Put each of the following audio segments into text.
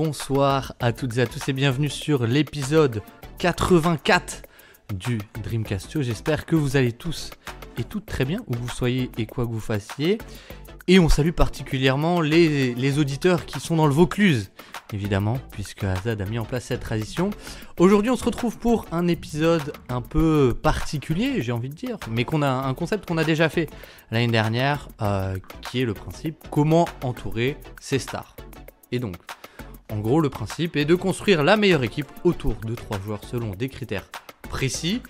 bonsoir à toutes et à tous et bienvenue sur l'épisode 84 du Dreamcast Show. J'espère que vous allez tous et toutes très bien, où vous soyez et quoi que vous fassiez. Et on salue particulièrement les auditeurs qui sont dans le Vaucluse, évidemment, puisque Azad a mis en place cette tradition. Aujourd'hui, on se retrouve pour un épisode un peu particulier, j'ai envie de dire, mais qu'on a un concept qu'on a déjà fait l'année dernière, qui est le principe comment entourer ses stars. Et donc, en gros, le principe est de construire la meilleure équipe autour de 3 joueurs selon des critères précis.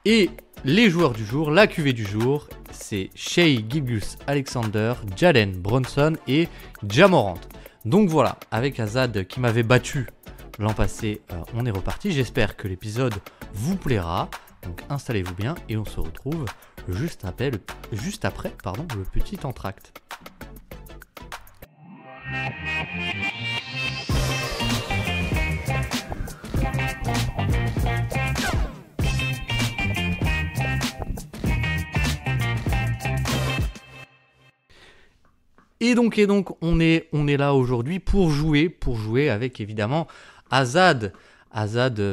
Et les joueurs du jour, la cuvée du jour, c'est Shai Gilgeous-Alexander, Jalen Brunson et Ja Morant. Donc voilà, avec Azad qui m'avait battu l'an passé, on est reparti. J'espère que l'épisode vous plaira. Donc installez-vous bien et on se retrouve juste après le petit entracte. Et donc on est là aujourd'hui pour jouer avec évidemment Azad,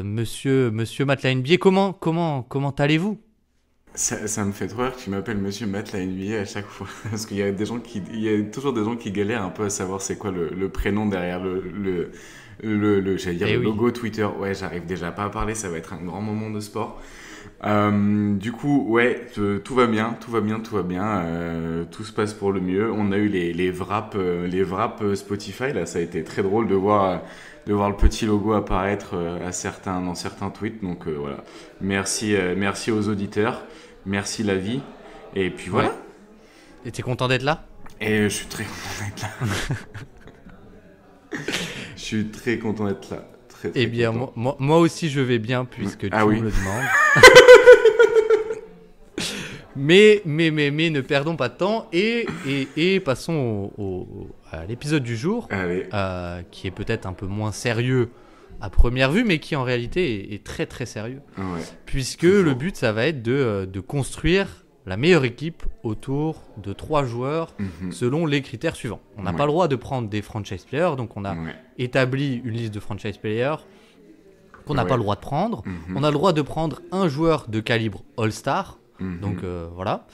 monsieur Matelas NBA. Comment allez-vous? Ça me fait trop rire que tu m'appelles Monsieur Matelas NBA à chaque fois, parce qu'il y a toujours des gens qui galèrent un peu à savoir c'est quoi le prénom derrière j'allais dire le logo Twitter. Ouais, j'arrive déjà pas à parler, ça va être un grand moment de sport. Du coup, ouais, tout va bien, tout se passe pour le mieux. On a eu les wraps Spotify, là, ça a été très drôle de voir le petit logo apparaître dans certains tweets. Donc voilà, merci aux auditeurs, merci la vie, et puis voilà. Ouais. Et t'es content d'être là? Et je suis très content d'être là. Je suis très content d'être là. Très eh bien, moi aussi je vais bien puisque tu me le demandes. mais ne perdons pas de temps et passons à l'épisode du jour, qui est peut-être un peu moins sérieux à première vue, mais qui en réalité est très très sérieux. Ouais. Puisque le but, ça va être de construire la meilleure équipe autour de 3 joueurs selon les critères suivants. On n'a pas le droit de prendre des franchise players, donc on a établi une liste de franchise players qu'on n'a pas le droit de prendre. On a le droit de prendre un joueur de calibre All-Star, donc voilà,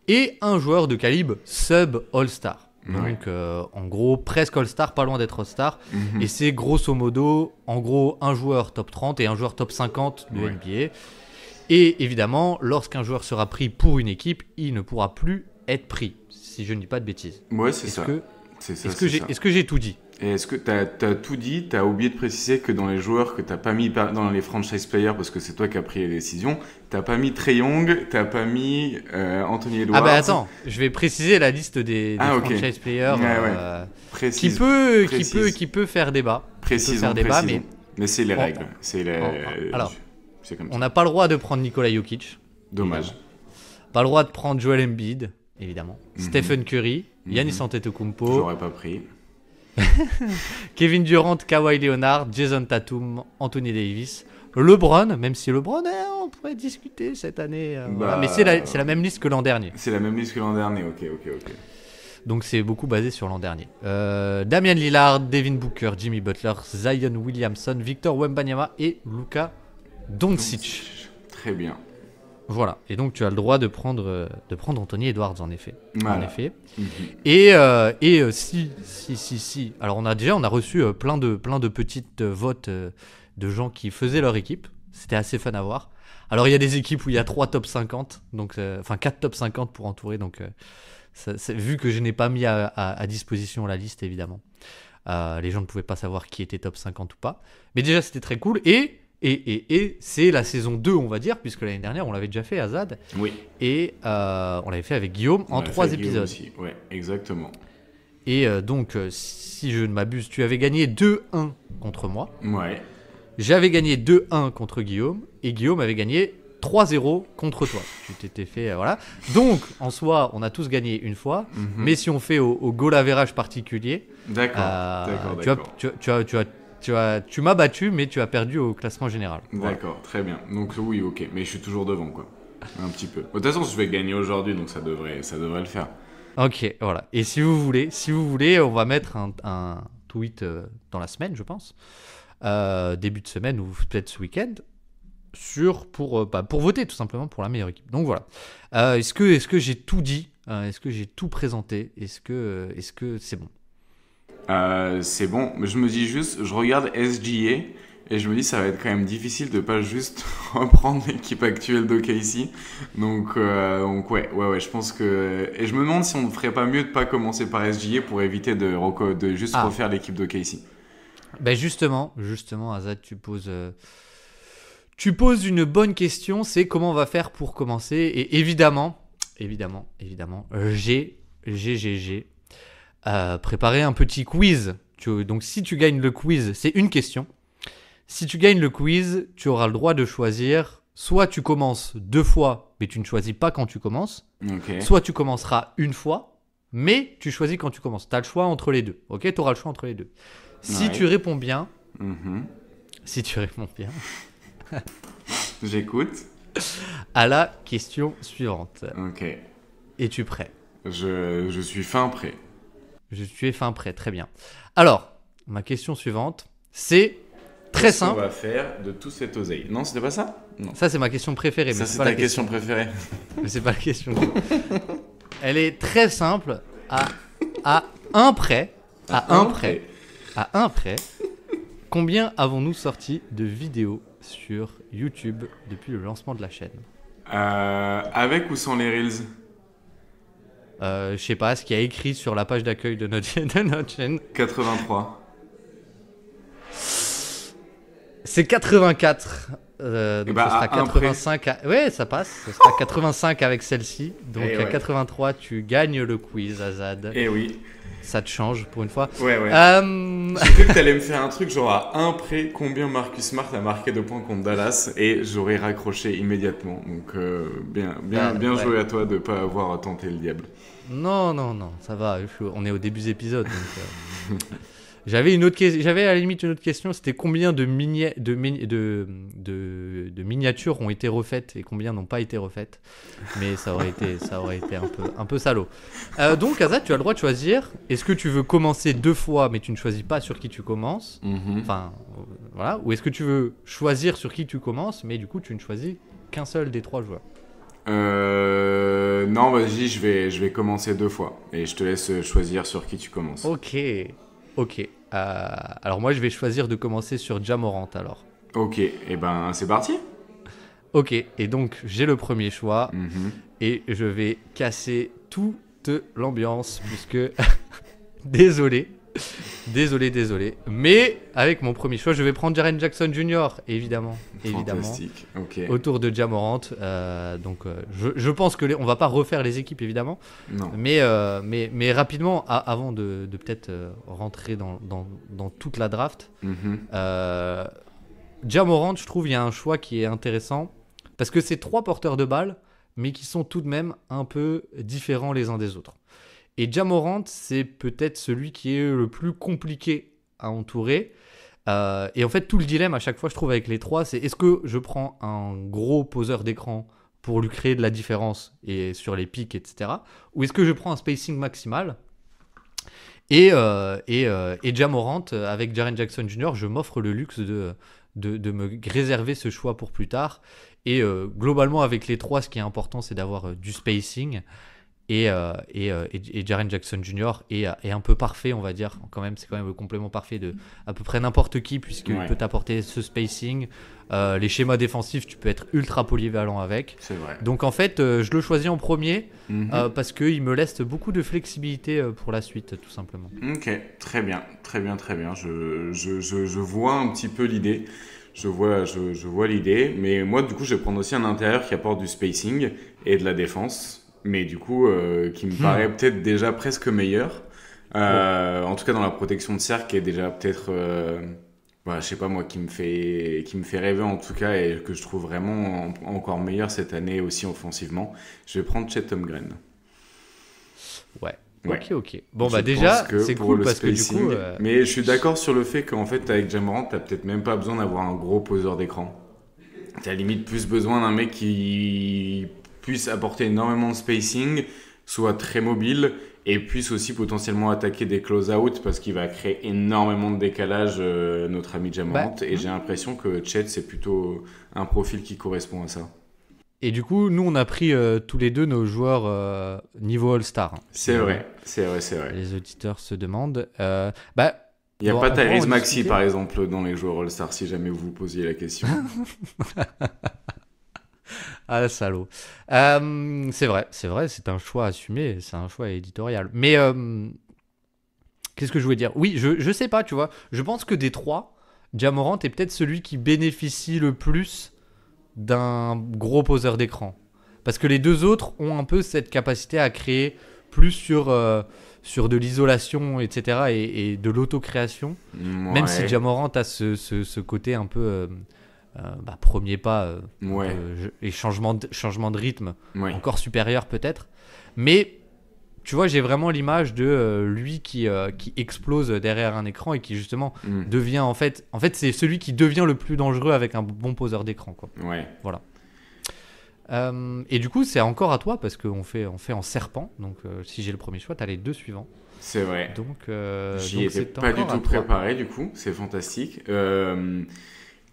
et un joueur de calibre sub-All-Star. Donc en gros presque All-Star, pas loin d'être All-Star. Et c'est grosso modo, en gros, un joueur top 30 et un joueur top 50 de NBA. Et évidemment, lorsqu'un joueur sera pris pour une équipe, il ne pourra plus être pris, si je ne dis pas de bêtises. Ouais, c'est ça. Est-ce que j'ai tout dit? Et est-ce que t'as tout dit? T'as oublié de préciser que dans les joueurs que t'as pas mis dans les franchise players, parce que c'est toi qui as pris les décisions, t'as pas mis Trae Young, t'as pas mis Anthony Edwards. Ah bah attends, je vais préciser la liste des franchise players qui peut faire débat. Précisons. Mais c'est les règles. Alors, c'est comme ça. On n'a pas le droit de prendre Nikola Jokic. Dommage. Évidemment. Pas le droit de prendre Joel Embiid, évidemment. Stephen Curry, Giannis Antetokounmpo. J'aurais pas pris. Kevin Durant, Kawhi Leonard, Jason Tatum, Anthony Davis, LeBron, même si LeBron, on pourrait discuter cette année. Voilà. Mais c'est la même liste que l'an dernier. C'est la même liste que l'an dernier, ok. Donc c'est beaucoup basé sur l'an dernier. Damian Lillard, Devin Booker, Jimmy Butler, Zion Williamson, Victor Wembanyama et Luka Doncic. Très bien. Voilà, et donc tu as le droit de prendre Anthony Edwards en effet. Voilà. En effet. Et si. Alors on a reçu plein de petites votes de gens qui faisaient leur équipe. C'était assez fun à voir. Alors il y a des équipes où il y a 3 top 50, donc 4 top 50 pour entourer. Donc vu que je n'ai pas mis à disposition la liste évidemment, les gens ne pouvaient pas savoir qui était top 50 ou pas. Mais déjà c'était très cool et c'est la saison 2, on va dire, puisque l'année dernière, on l'avait déjà fait, Azad. Oui. Et on l'avait fait avec Guillaume en 3 épisodes. Aussi. Ouais, exactement. Et donc, si je ne m'abuse, tu avais gagné 2-1 contre moi. Ouais. J'avais gagné 2-1 contre Guillaume. Et Guillaume avait gagné 3-0 contre toi. Tu t'étais fait... voilà. Donc, en soi, on a tous gagné une fois. Mais si on fait au goal average particulier... D'accord. Tu m'as battu, mais tu as perdu au classement général. D'accord, très bien. Donc oui, ok. Mais je suis toujours devant, quoi. Un petit peu. De toute façon, je vais gagner aujourd'hui, donc ça devrait le faire. Ok, voilà. Et si vous voulez, on va mettre un tweet dans la semaine, je pense, début de semaine ou peut-être ce week-end, pour voter tout simplement pour la meilleure équipe. Donc voilà. Est-ce que j'ai tout dit? Est-ce que j'ai tout présenté? Est-ce que c'est bon? C'est bon, mais je me dis juste, je regarde SGA et je me dis ça va être quand même difficile de pas juste reprendre l'équipe actuelle d'OKC. Donc ouais, je pense que... Et je me demande si on ne ferait pas mieux de pas commencer par SGA pour éviter de juste refaire l'équipe d'OKC. Ben justement, Azad, tu poses une bonne question, c'est comment on va faire pour commencer. Et évidemment, j'ai préparé un petit quiz. Donc si tu gagnes le quiz, c'est une question. Si tu gagnes le quiz, tu auras le droit de choisir. Soit tu commences 2 fois, mais tu ne choisis pas quand tu commences. Okay. Soit tu commenceras une fois, mais tu choisis quand tu commences. Tu as le choix entre les deux. Ok, tu auras le choix entre les deux. Si tu réponds bien, j'écoute. À la question suivante. Ok. Es-tu prêt? Je suis fin prêt. Tu es fin prêt, très bien. Alors, ma question suivante, c'est très simple. Qu'est-ce qu'on va faire de tout cet oseille? Non, c'était pas ça? Non. Ça, c'est ma question préférée. Ça, c'est ta question préférée. Mais c'est pas la question. Elle est très simple. À un prêt. Combien avons-nous sorti de vidéos sur YouTube depuis le lancement de la chaîne? Avec ou sans les Reels? Je sais pas, ce qu'il y a écrit sur la page d'accueil de notre chaîne. 83. C'est 84. Donc ce sera 85. Ouais, ça passe. Ce sera 85 avec celle-ci. Donc à 83, tu gagnes le quiz, Azad. Eh oui. Ça te change pour une fois. Ouais. J'ai cru que t'allais me faire un truc genre à un près combien Marcus Smart a marqué de points contre Dallas et j'aurais raccroché immédiatement. Donc bien joué à toi de pas avoir tenté le diable. Non, ça va. On est au début des épisodes. J'avais à la limite une autre question, c'était combien de miniatures ont été refaites et combien n'ont pas été refaites. Mais ça aurait été un peu salaud. Donc Azad, tu as le droit de choisir. Est-ce que tu veux commencer 2 fois mais tu ne choisis pas sur qui tu commences? Enfin, voilà. Ou est-ce que tu veux choisir sur qui tu commences mais du coup tu ne choisis qu'un seul des 3 joueurs? Non, vas-y, je vais commencer 2 fois et je te laisse choisir sur qui tu commences. Ok. Alors moi je vais choisir de commencer sur Ja Morant alors. Ok, et ben c'est parti. Ok, et donc j'ai le premier choix et je vais casser toute l'ambiance puisque désolé, mais avec mon premier choix je vais prendre Jaren Jackson Jr. évidemment. Fantastique. Ok. Autour de Ja Morant. Je pense que on va pas refaire les équipes évidemment. Non. Mais rapidement avant de peut-être rentrer dans toute la draft. Ja Morant, je trouve il y a un choix qui est intéressant parce que c'est 3 porteurs de balles mais qui sont tout de même un peu différents les uns des autres. Et Ja Morant, c'est peut-être celui qui est le plus compliqué à entourer. Et en fait, tout le dilemme à chaque fois, je trouve, avec les 3, c'est est-ce que je prends un gros poseur d'écran pour lui créer de la différence et sur les pics, etc. Ou est-ce que je prends un spacing maximal et Ja Morant, avec Jaren Jackson Jr., je m'offre le luxe de me réserver ce choix pour plus tard. Et globalement, avec les 3, ce qui est important, c'est d'avoir du spacing. Et Jaren Jackson Jr. est un peu parfait, on va dire. C'est quand même le complément parfait de à peu près n'importe qui, puisqu'il peut t'apporter ce spacing. Les schémas défensifs, tu peux être ultra polyvalent avec. C'est vrai. Donc en fait, je le choisis en premier parce qu'il me laisse beaucoup de flexibilité pour la suite, tout simplement. Ok, très bien. Je vois un petit peu l'idée. Je vois l'idée. Mais moi, du coup, je vais prendre aussi un intérieur qui apporte du spacing et de la défense. Mais du coup, qui me paraît peut-être déjà presque meilleur. En tout cas, dans la protection de cercle, qui est déjà peut-être, je sais pas moi, qui me fait rêver en tout cas, et que je trouve vraiment encore meilleur cette année aussi offensivement. Je vais prendre Chet Holmgren. Ouais. Ok. Bon, déjà, c'est cool parce spacing, que du coup... Mais je suis d'accord sur le fait qu'en fait, avec Ja Morant, t'as peut-être même pas besoin d'avoir un gros poseur d'écran. T'as limite plus besoin d'un mec qui puisse apporter énormément de spacing, soit très mobile et puisse aussi potentiellement attaquer des close-out parce qu'il va créer énormément de décalage, notre ami Ja Morant. Et j'ai l'impression que Chet, c'est plutôt un profil qui correspond à ça. Et du coup, nous, on a pris tous les deux nos joueurs niveau All-Star. C'est vrai. Les auditeurs se demandent. Il n'y a pas Tyrese Maxey, par exemple, dans les joueurs All-Star, si jamais vous vous posiez la question. Ah, salaud. C'est vrai, c'est un choix assumé, c'est un choix éditorial. Mais qu'est-ce que je voulais dire ? Oui, je sais pas, tu vois. Je pense que des trois, Ja Morant est peut-être celui qui bénéficie le plus d'un gros poseur d'écran. Parce que les deux autres ont un peu cette capacité à créer plus sur de l'isolation, etc. et de l'autocréation. Ouais. Même si Ja Morant a ce côté un peu... premier pas et changement de rythme encore supérieur peut-être, mais tu vois, j'ai vraiment l'image de lui qui explose derrière un écran et qui justement devient en fait c'est celui qui devient le plus dangereux avec un bon poseur d'écran, quoi. Voilà. Et du coup c'est encore à toi parce qu'on fait en serpent, donc si j'ai le premier choix, t'as les deux suivants. C'est vrai, donc j'y étais pas du tout préparé, du coup c'est fantastique.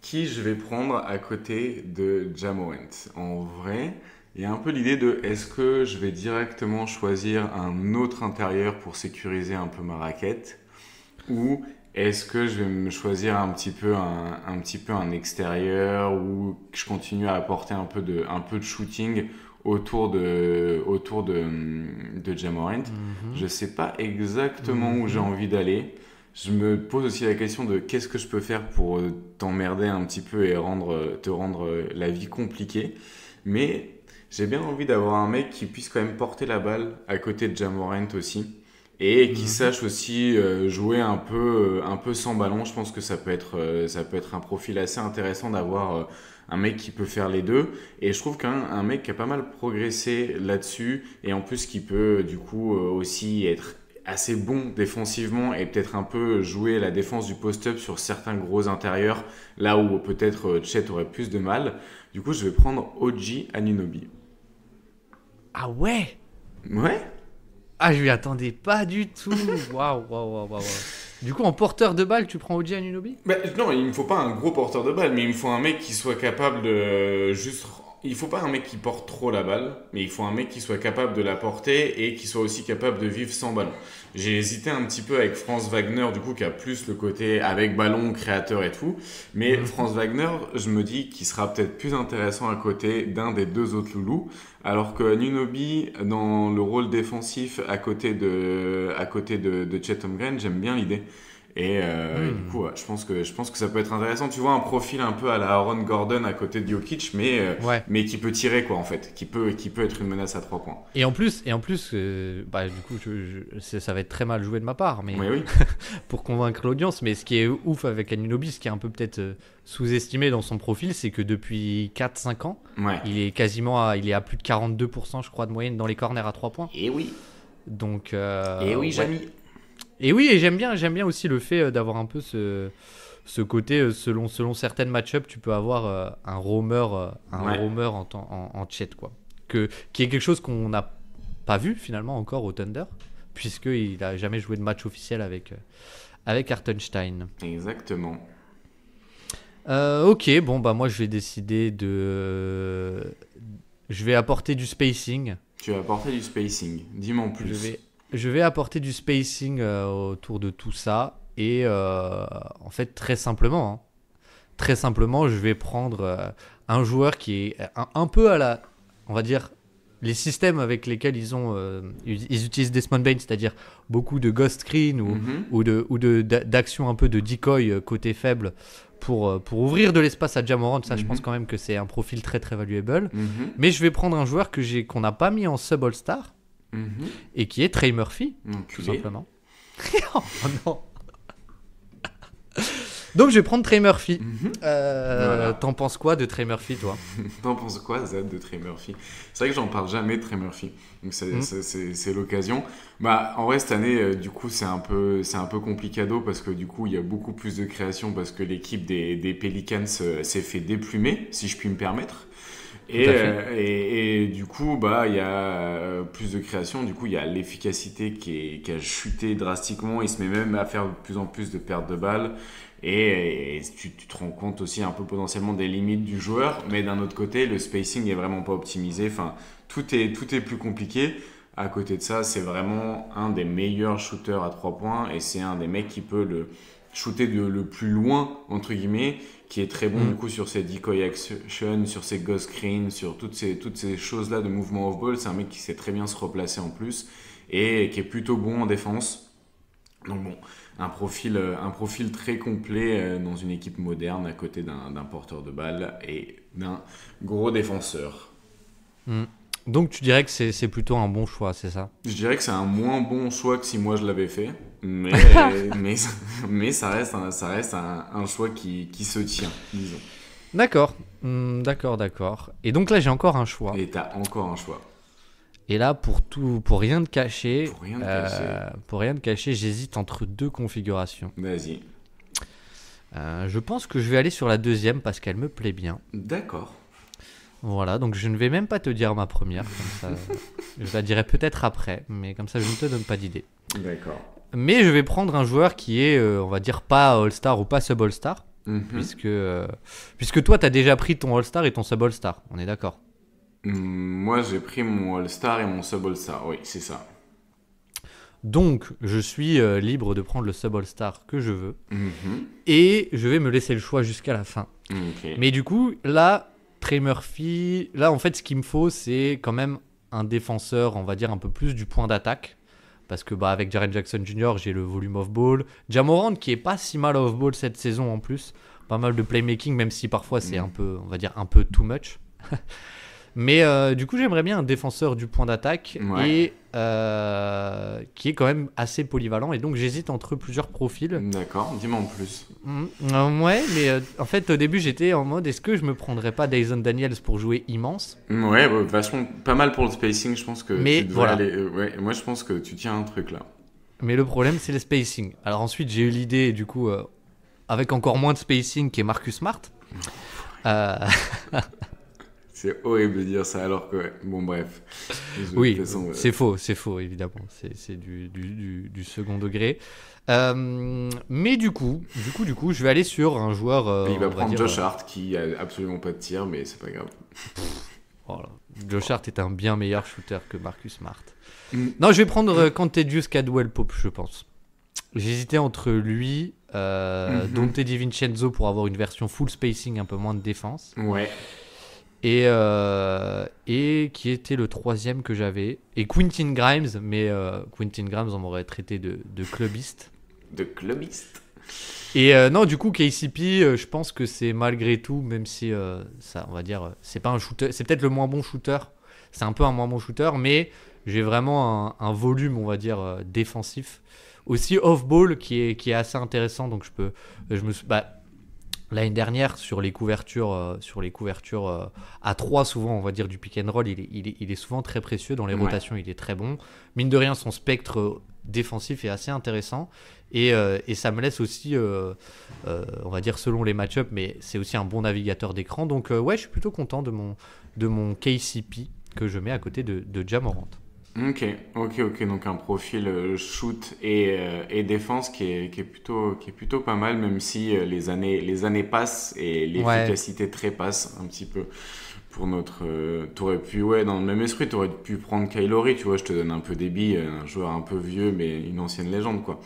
Qui je vais prendre à côté de Ja Morant ? En vrai, il y a un peu l'idée de est-ce que je vais directement choisir un autre intérieur pour sécuriser un peu ma raquette, ou est-ce que je vais me choisir un petit peu un extérieur où je continue à apporter un peu de shooting autour de Ja Morant. Je sais pas exactement où j'ai envie d'aller. Je me pose aussi la question de qu'est-ce que je peux faire pour t'emmerder un petit peu et te rendre la vie compliquée. Mais j'ai bien envie d'avoir un mec qui puisse quand même porter la balle à côté de Ja Morant aussi. Et qui sache aussi jouer un peu sans ballon. Je pense que ça peut être un profil assez intéressant d'avoir un mec qui peut faire les deux. Et je trouve qu'un mec qui a pas mal progressé là-dessus, et en plus qui peut du coup aussi être assez bon défensivement et peut-être un peu jouer la défense du post-up sur certains gros intérieurs, là où peut-être Chet aurait plus de mal. Du coup, je vais prendre OG Anunoby. Ah ouais ? Ouais. Ah, je m'y attendais pas du tout. Waouh. Du coup, en porteur de balle, tu prends OG Anunoby ? Non, il me faut pas un gros porteur de balle, mais il me faut un mec qui soit capable de juste... Il faut pas un mec qui porte trop la balle, mais il faut un mec qui soit capable de la porter et qui soit aussi capable de vivre sans ballon. J'ai hésité un petit peu avec Franz Wagner, du coup, qui a plus le côté avec ballon, créateur et tout. Mais Franz Wagner, je me dis qu'il sera peut-être plus intéressant à côté d'un des deux autres loulous. Alors que Anunoby, dans le rôle défensif à côté de Chet Holmgren, j'aime bien l'idée. Et du coup, je pense que ça peut être intéressant. Tu vois, un profil un peu à la Aaron Gordon à côté de Jokic, mais qui peut tirer, quoi, en fait. Qui peut être une menace à 3 points. Et en plus du coup, ça va être très mal joué de ma part, mais oui. pour convaincre l'audience. Mais ce qui est ouf avec Anunoby, ce qui est un peu peut-être sous-estimé dans son profil, c'est que depuis 4-5 ans, il est à plus de 42%, je crois, de moyenne dans les corners à 3 points. Et oui. Donc, Jamy. Et oui, et j'aime bien aussi le fait d'avoir un peu ce côté, selon certaines match-up, tu peux avoir un roamer en chat, quoi. Qui est quelque chose qu'on n'a pas vu finalement encore au Thunder, puisqu'il n'a jamais joué de match officiel avec Hartenstein. Exactement. Ok, bon, moi je vais décider je vais apporter du spacing. Tu vas apporter du spacing, dis-moi en plus. Je vais apporter du spacing autour de tout ça et en fait très simplement, je vais prendre un joueur qui est un peu à la, on va dire, les systèmes avec lesquels ils utilisent Desmond Bane, c'est-à-dire beaucoup de ghost screen ou d'action un peu de decoy côté faible pour ouvrir de l'espace à Ja Morant. Ça, je pense quand même que c'est un profil très très valuable. Mais je vais prendre un joueur qu'on n'a pas mis en sub All-Star. Et qui est Trey Murphy, tout simplement. Oh non. Donc je vais prendre Trey Murphy. Voilà. T'en penses quoi de Trey Murphy, toi ? T'en penses quoi, Zed, de Trey Murphy ? C'est vrai que j'en parle jamais de Trey Murphy, donc c'est l'occasion. En vrai, cette année, du coup, c'est un peu complicado parce que du coup, il y a beaucoup plus de création parce que l'équipe des Pelicans s'est fait déplumer, si je puis me permettre. Et du coup, bah, il y a plus de création. Du coup, il y a l'efficacité qui a chuté drastiquement. Il se met même à faire de plus en plus de pertes de balles. Et tu te rends compte aussi un peu potentiellement des limites du joueur. Mais d'un autre côté, le spacing est vraiment pas optimisé. Enfin, tout est plus compliqué. À côté de ça, c'est vraiment un des meilleurs shooters à 3 points. Et c'est un des mecs qui peut le shooter le plus loin, entre guillemets, qui est très bon du coup sur ses decoy action, sur ses ghost screens, sur toutes ces choses-là de mouvement off-ball. C'est un mec qui sait très bien se replacer en plus et qui est plutôt bon en défense. Donc bon, un profil très complet dans une équipe moderne à côté d'un porteur de balle et d'un gros défenseur. Donc tu dirais que c'est plutôt un bon choix, c'est ça? Je dirais que c'est un moins bon choix que si moi je l'avais fait, mais ça reste un choix qui se tient, disons. D'accord. Et donc là j'ai encore un choix. Et t'as encore un choix. Et là pour rien te cacher, j'hésite entre 2 configurations. Vas-y. Je pense que je vais aller sur la deuxième parce qu'elle me plaît bien. D'accord. Voilà, donc je ne vais même pas te dire ma première, comme ça, je la dirai peut-être après, mais comme ça je ne te donne pas d'idée. D'accord. Mais je vais prendre un joueur qui est, on va dire, pas All-Star ou pas Sub-All-Star, puisque toi tu as déjà pris ton All-Star et ton Sub-All-Star, on est d'accord? Moi j'ai pris mon All-Star et mon Sub-All-Star, oui, c'est ça. Donc je suis libre de prendre le Sub-All-Star que je veux, et je vais me laisser le choix jusqu'à la fin. Okay. Mais du coup, là... Trey Murphy, là en fait ce qu'il me faut c'est quand même un défenseur, on va dire un peu plus du point d'attaque, parce que avec Jaren Jackson Jr. j'ai le volume off ball, Ja Morant qui est pas si mal off ball cette saison en plus, pas mal de playmaking même si parfois c'est un peu, on va dire un peu too much. Mais du coup j'aimerais bien un défenseur du point d'attaque et qui est quand même assez polyvalent, et donc j'hésite entre plusieurs profils. D'accord, dis-moi en plus. Ouais, mais en fait au début j'étais en mode est-ce que je me prendrais pas Dyson Daniels pour jouer immense? Ouais, vachement pas mal pour le spacing, je pense que mais tu devrais aller. Moi je pense que tu tiens un truc là. Mais le problème c'est le spacing. Alors ensuite j'ai eu l'idée du coup avec encore moins de spacing qui est Marcus Smart. C'est horrible de dire ça alors que... Bon, bref. Oui, c'est faux, évidemment. C'est du second degré. Mais du coup, je vais aller sur un joueur... il va prendre Josh Hart, qui a absolument pas de tir, mais c'est pas grave. Voilà. Josh Hart est un bien meilleur shooter que Marcus Smart. Non, je vais prendre Kentavious Caldwell-Pope, je pense. J'hésitais entre lui, Dante DiVincenzo pour avoir une version full spacing, un peu moins de défense. Ouais. Et qui était le troisième que j'avais. Et Quentin Grimes, mais Quentin Grimes, on m'aurait traité de clubiste. De clubiste. Et non, du coup, KCP, je pense que c'est malgré tout, même si ça, on va dire, c'est pas un shooter, c'est peut-être le moins bon shooter. C'est un peu un moins bon shooter, mais j'ai vraiment un volume, on va dire, défensif. Aussi off-ball qui est assez intéressant, donc l'année dernière, sur les couvertures à 3, souvent, on va dire, du pick and roll, il est souvent très précieux. Dans les rotations, il est très bon. Mine de rien, son spectre défensif est assez intéressant. Et ça me laisse aussi, on va dire, selon les match-ups, mais c'est aussi un bon navigateur d'écran. Donc, je suis plutôt content de mon KCP que je mets à côté de Ja Morant. Ok. Donc un profil shoot et défense qui est plutôt pas mal, même si les années passent et l'efficacité trépasse un petit peu pour notre. T'aurais pu, dans le même esprit, t'aurais pu prendre Kyle Lowry, tu vois, je te donne un peu des billes, un joueur un peu vieux mais une ancienne légende quoi.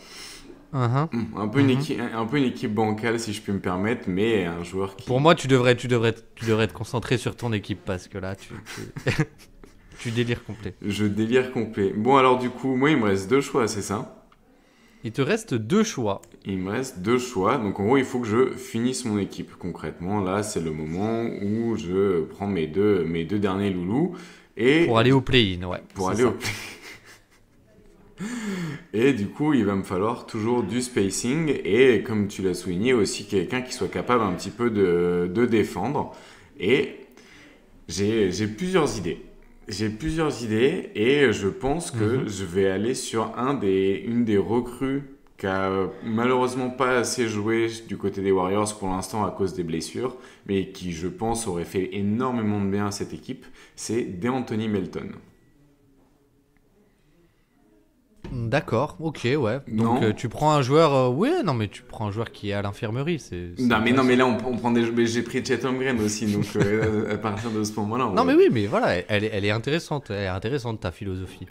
Un peu une équipe bancale si je puis me permettre, mais un joueur qui. Pour moi, tu devrais te concentrer sur ton équipe parce que là tu délires complet. Je délire complet. Bon, alors du coup, moi, il me reste 2 choix, c'est ça? Il te reste 2 choix. Il me reste 2 choix. Donc, en gros, il faut que je finisse mon équipe. Concrètement, là, c'est le moment où je prends mes deux derniers loulous. Pour aller au play-in, ouais. Pour aller au play-in. Et du coup, il va me falloir toujours du spacing. Et comme tu l'as souligné, aussi quelqu'un qui soit capable un petit peu de défendre. Et j'ai plusieurs idées. Et je pense que je vais aller sur une des recrues qui a malheureusement pas assez joué du côté des Warriors pour l'instant à cause des blessures, mais qui, je pense, aurait fait énormément de bien à cette équipe, c'est DeAnthony Melton. D'accord, ok, ouais. Donc tu prends un joueur, non mais tu prends un joueur qui est à l'infirmerie, non mais là on prend mais j'ai pris Chet Holmgren aussi, donc à partir de ce moment-là. Non mais oui, mais voilà, elle est intéressante, ta philosophie.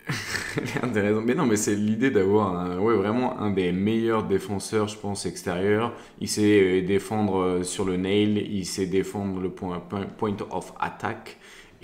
Elle est intéressante, mais non mais c'est l'idée d'avoir vraiment un des meilleurs défenseurs, je pense, extérieurs. Il sait défendre sur le nail, il sait défendre le point of attack.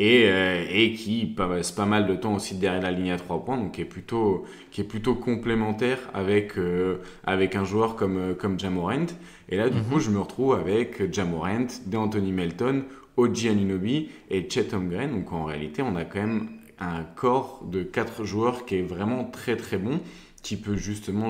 Et qui passe pas mal de temps aussi derrière la ligne à 3 points, donc qui est plutôt complémentaire avec un joueur comme Ja Morant. Et là, du coup, je me retrouve avec Ja Morant, DeAnthony Melton, OG Anunoby et Chet Holmgren. Donc en réalité, on a quand même un corps de 4 joueurs qui est vraiment très très bon, qui peut justement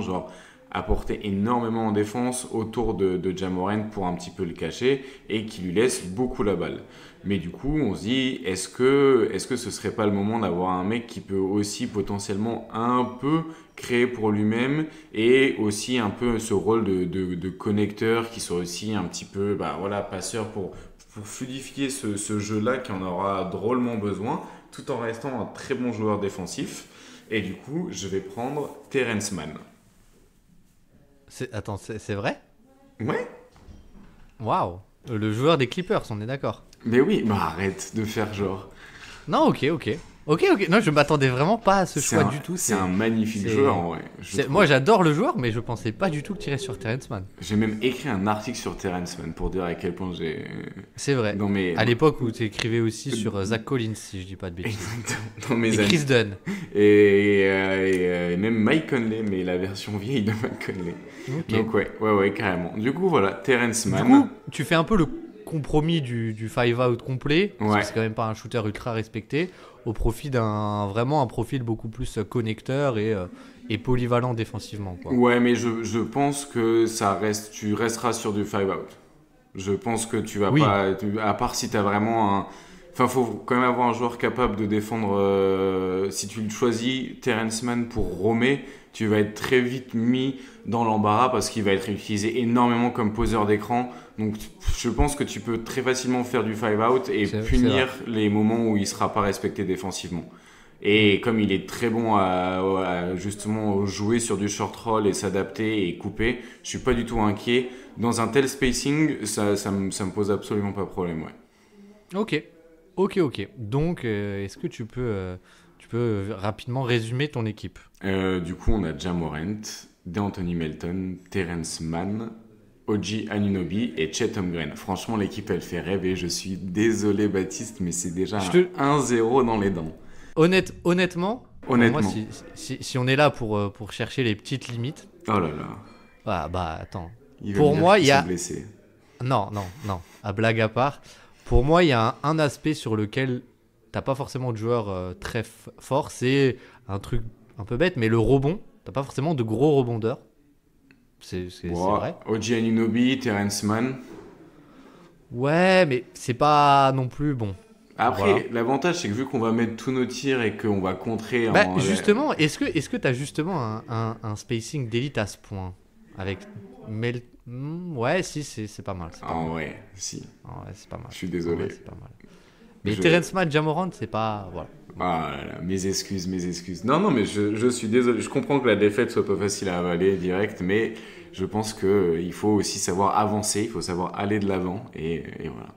apporter énormément en défense autour de Ja Morant pour un petit peu le cacher et qui lui laisse beaucoup la balle. Mais du coup, on se dit, est-ce que ce serait pas le moment d'avoir un mec qui peut aussi potentiellement un peu créer pour lui-même et aussi un peu ce rôle de connecteur qui soit aussi un petit peu passeur pour fluidifier ce jeu-là qui en aura drôlement besoin tout en restant un très bon joueur défensif. Et du coup, je vais prendre Terrence Mann. Attends, c'est vrai ? Ouais. Waouh. Le joueur des Clippers, on est d'accord. Mais oui, arrête de faire genre. Non, ok. Non, je m'attendais vraiment pas à ce choix du tout. C'est un magnifique joueur, en vrai. Moi, j'adore le joueur, mais je pensais pas du tout que tu irais sur Terrence Mann. J'ai même écrit un article sur Terrence Mann pour dire à quel point j'ai... C'est vrai. À l'époque où tu écrivais aussi sur Zach Collins, si je dis pas de bêtises. Dans mes et Chris Dunn. Et même Mike Conley, mais la version vieille de Mike Conley. Okay. Donc ouais, carrément. Du coup, voilà, Terrence Mann. Du coup, tu fais un peu le compromis du 5-out complet, parce que c'est quand même pas un shooter ultra respecté, au profit d'un profil beaucoup plus connecteur et polyvalent défensivement, quoi. Ouais, mais je pense que tu resteras sur du 5-out. Je pense que tu vas pas, à part si tu as vraiment un... Enfin, faut quand même avoir un joueur capable de défendre. Si tu le choisis, Terrence Mann pour roamer, tu vas être très vite mis dans l'embarras parce qu'il va être utilisé énormément comme poseur d'écran. Donc, je pense que tu peux très facilement faire du 5-out et punir les moments où il ne sera pas respecté défensivement. Et comme il est très bon à justement jouer sur du short roll et s'adapter et couper, je ne suis pas du tout inquiet. Dans un tel spacing, ça me pose absolument pas de problème. Ouais. Ok. Donc, est-ce que tu peux rapidement résumer ton équipe ? Du coup, on a Ja Morant, DeAnthony Melton, Terrence Mann, OG Anunoby et Chet Holmgren. Franchement, l'équipe, elle fait rêver. Je suis désolé, Baptiste, mais c'est déjà 1-0 dans les dents. Honnêtement, moi, si on est là pour chercher les petites limites... Oh là là. Attends. Pour moi, il y a... Blessés. Non. À blague à part... Pour moi, il y a un aspect sur lequel t'as pas forcément de joueur très fort. C'est un truc un peu bête, mais le rebond. T'as pas forcément de gros rebondeurs. C'est vrai. OG Anunoby, Terrence Mann. Ouais, mais c'est pas non plus bon. Après, l'avantage, c'est que vu qu'on va mettre tous nos tirs et qu'on va contrer... Justement, est-ce que t'as justement un spacing d'élite à ce point avec ouais, si, c'est pas mal. Ouais, si. Ouais, c'est pas mal. Je suis désolé. Ouais, c'est pas mal. Mais Terrence Mann, Ja Morant, c'est pas... Voilà. Ah là là, mes excuses. Non, mais je suis désolé. Je comprends que la défaite soit pas facile à avaler direct, mais je pense qu'il faut aussi savoir avancer, il faut savoir aller de l'avant, et voilà.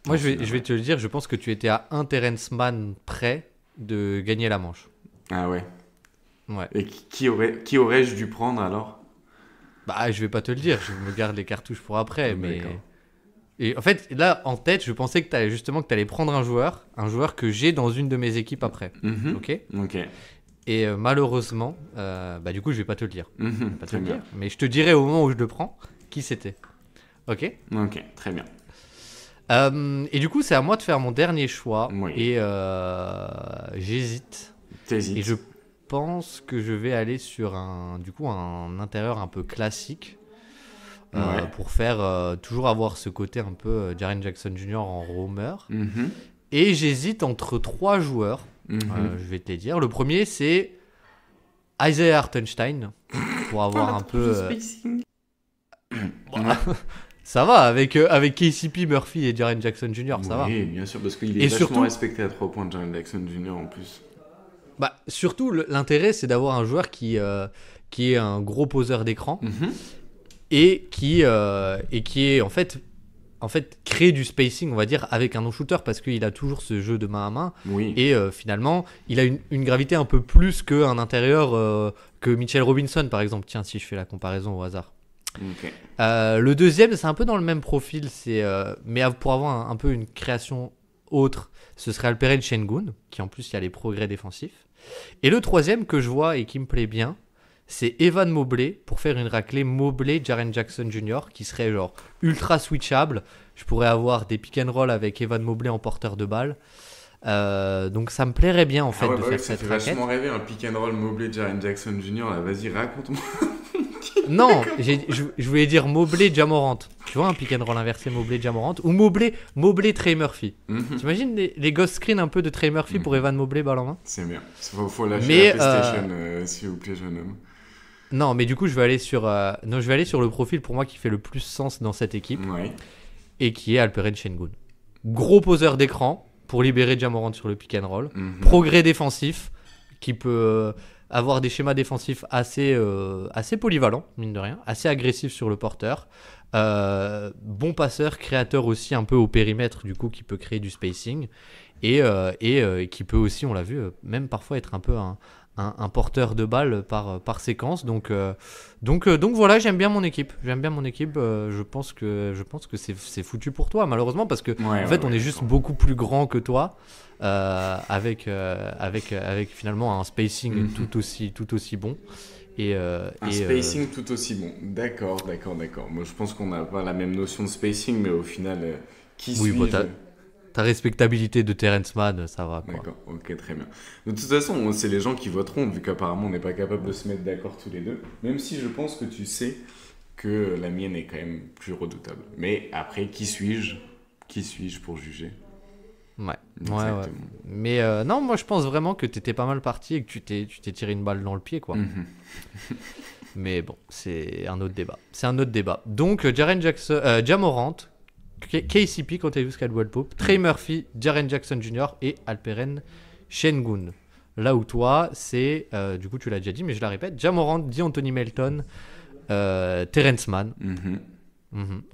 Moi, je vais te le dire, je pense que tu étais à un Terrence Mann près de gagner la manche. Ah ouais. Ouais. Et qui aurais-je dû prendre alors ? Je vais pas te le dire, je me garde les cartouches pour après, mais... D'accord. Et en fait, là, en tête, je pensais que tu allais prendre un joueur que j'ai dans une de mes équipes après. Mm-hmm. Ok. Et malheureusement, du coup, je vais pas te le dire. Mm-hmm. Je vais pas te le dire, mais je te dirai au moment où je le prends qui c'était. Ok, très bien. Et du coup, c'est à moi de faire mon dernier choix. Oui. Et j'hésite. T'hésites. Et je pense que je vais aller sur un intérieur un peu classique. Pour faire toujours avoir ce côté un peu Jaren Jackson Jr. en roamer. Mm-hmm. Et j'hésite entre 3 joueurs. Mm-hmm. Je vais te les dire. Le premier, c'est Isaiah Hartenstein pour avoir un peu. Spacing. Ça va avec KCP, Murphy et Jaren Jackson Jr. Ça va. Oui, bien sûr, parce qu'il est vachement surtout, respecté à 3 points de Jaren Jackson Jr. en plus. Bah, surtout, l'intérêt, c'est d'avoir un joueur qui est un gros poseur d'écran et qui est en fait créer du spacing, on va dire, avec un non-shooter parce qu'il a toujours ce jeu de main à main. Oui. Et finalement, il a une gravité un peu plus qu'un intérieur que Mitchell Robinson, par exemple. Tiens, si je fais la comparaison au hasard. Okay. Le deuxième, c'est un peu dans le même profil, mais pour avoir un peu une création autre, ce serait Alperen Sengun, qui en plus il y a les progrès défensifs. Et le troisième que je vois et qui me plaît bien, c'est Evan Mobley pour faire une raclée Mobley-Jaren Jackson Jr. qui serait genre ultra switchable. Je pourrais avoir des pick and roll avec Evan Mobley en porteur de balle. Donc ça me plairait bien en fait de faire cette raquette. Ça fait vachement rêver un pick and roll Mobley-Jaren Jackson Jr. Là, vas-y, raconte-moi. Non, je voulais dire Mobley-Ja Morant. Tu vois un pick and roll inversé Mobley-Ja Morant ou Mobley-Trey Murphy. T'imagines les ghost screens un peu de Trey Murphy pour Evan Mobley balle en main. C'est bien. Faut lâcher la PlayStation s'il vous plaît, jeune homme. Non, mais du coup je vais aller sur le profil pour moi qui fait le plus sens dans cette équipe et qui est Alperen Sengun. Gros poseur d'écran pour libérer Ja Morant sur le pick and roll. Progrès défensif qui peut avoir des schémas défensifs assez polyvalents, mine de rien, assez agressifs sur le porteur. Bon passeur, créateur aussi un peu au périmètre, du coup, qui peut créer du spacing. Et qui peut aussi, on l'a vu, même parfois être un peu un porteur de balle par séquence. Donc voilà, j'aime bien mon équipe. Je pense que c'est foutu pour toi, malheureusement, parce que on est juste beaucoup plus grand que toi. Avec finalement un spacing tout aussi bon spacing tout aussi bon. D'accord. Moi je pense qu'on n'a pas la même notion de spacing, mais au final qui suis-je ta respectabilité de Terrence Mann, ça va quoi. D'accord, ok, très bien. De toute façon, c'est les gens qui voteront, vu qu'apparemment on n'est pas capable de se mettre d'accord tous les deux, même si je pense que tu sais que la mienne est quand même plus redoutable. Mais après, qui suis-je pour juger? Ouais. Mais non, moi je pense vraiment que t'étais pas mal parti et que tu t'es tiré une balle dans le pied, quoi. Mais bon, c'est un autre débat. Donc, Jaren Jackson, Ja Morant, KCP, Kentavious Caldwell-Pope, Trey Murphy, Jaren Jackson Jr. et Alperen Sengun. Là où toi, c'est, du coup tu l'as déjà dit, mais je la répète, Ja Morant, D'Anthony Melton, Terrence Mann,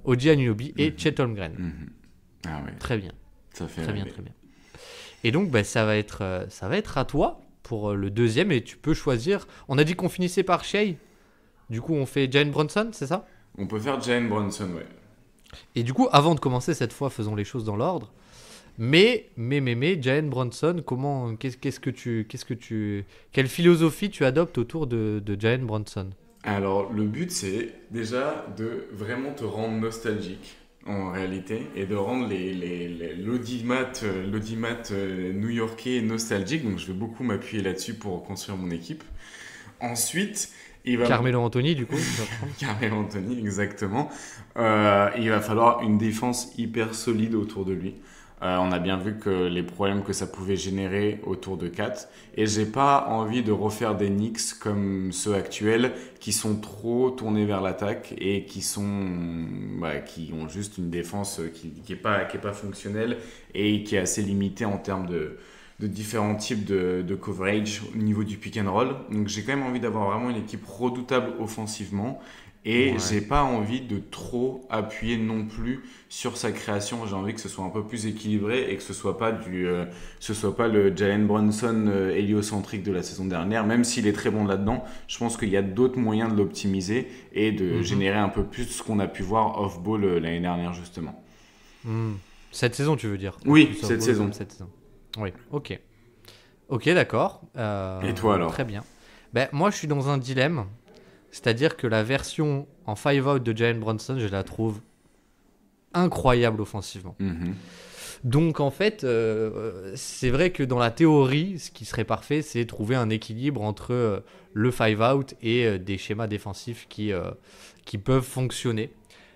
OG Anunoby et Chet Holmgren. Ah ouais. Très bien. Ça fait très bien. Et donc, ça va être à toi pour le deuxième et tu peux choisir. On a dit qu'on finissait par Shai. Du coup, on fait Jalen Brunson, c'est ça? On peut faire Jalen Brunson, ouais. Et du coup, avant de commencer cette fois, faisons les choses dans l'ordre. Mais Jalen Brunson, quelle philosophie tu adoptes autour de Jalen Brunson? Alors, le but, c'est déjà de vraiment te rendre nostalgique. En réalité, et de rendre l'audimat new-yorkais nostalgique. Donc je vais beaucoup m'appuyer là-dessus pour construire mon équipe. Ensuite, Carmelo Anthony, du coup. Carmelo Anthony, exactement. Il va falloir une défense hyper solide autour de lui. On a bien vu que les problèmes que ça pouvait générer autour de Kat. Et j'ai pas envie de refaire des Knicks comme ceux actuels qui sont trop tournés vers l'attaque et qui ont juste une défense qui est pas fonctionnelle et qui est assez limitée en termes de différents types de coverage au niveau du pick and roll. Donc j'ai quand même envie d'avoir vraiment une équipe redoutable offensivement. Et j'ai pas envie de trop appuyer non plus sur sa création. J'ai envie que ce soit un peu plus équilibré et que ce soit pas le Jalen Brunson héliocentrique de la saison dernière. Même s'il est très bon là-dedans, je pense qu'il y a d'autres moyens de l'optimiser et de générer un peu plus ce qu'on a pu voir off-ball l'année dernière justement. Cette saison, tu veux dire? Oui, cette saison. Oui, ok, d'accord. Et toi alors? Très bien. Moi, je suis dans un dilemme. C'est-à-dire que la version en 5-out de Jalen Brunson, je la trouve incroyable offensivement. Donc en fait, c'est vrai que dans la théorie, ce qui serait parfait, c'est trouver un équilibre entre le 5-out et des schémas défensifs qui peuvent fonctionner.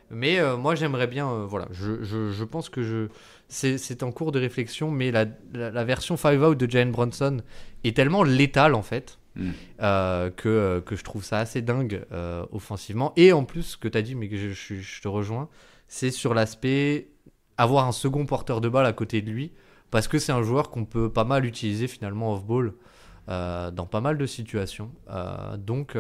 Mais moi, j'aimerais bien... je pense que c'est en cours de réflexion, mais la version 5-out de Jalen Brunson est tellement létale en fait. que je trouve ça assez dingue offensivement. Et en plus, ce que tu as dit, mais que je te rejoins, c'est sur l'aspect avoir un second porteur de balle à côté de lui, parce que c'est un joueur qu'on peut pas mal utiliser finalement off-ball dans pas mal de situations. Donc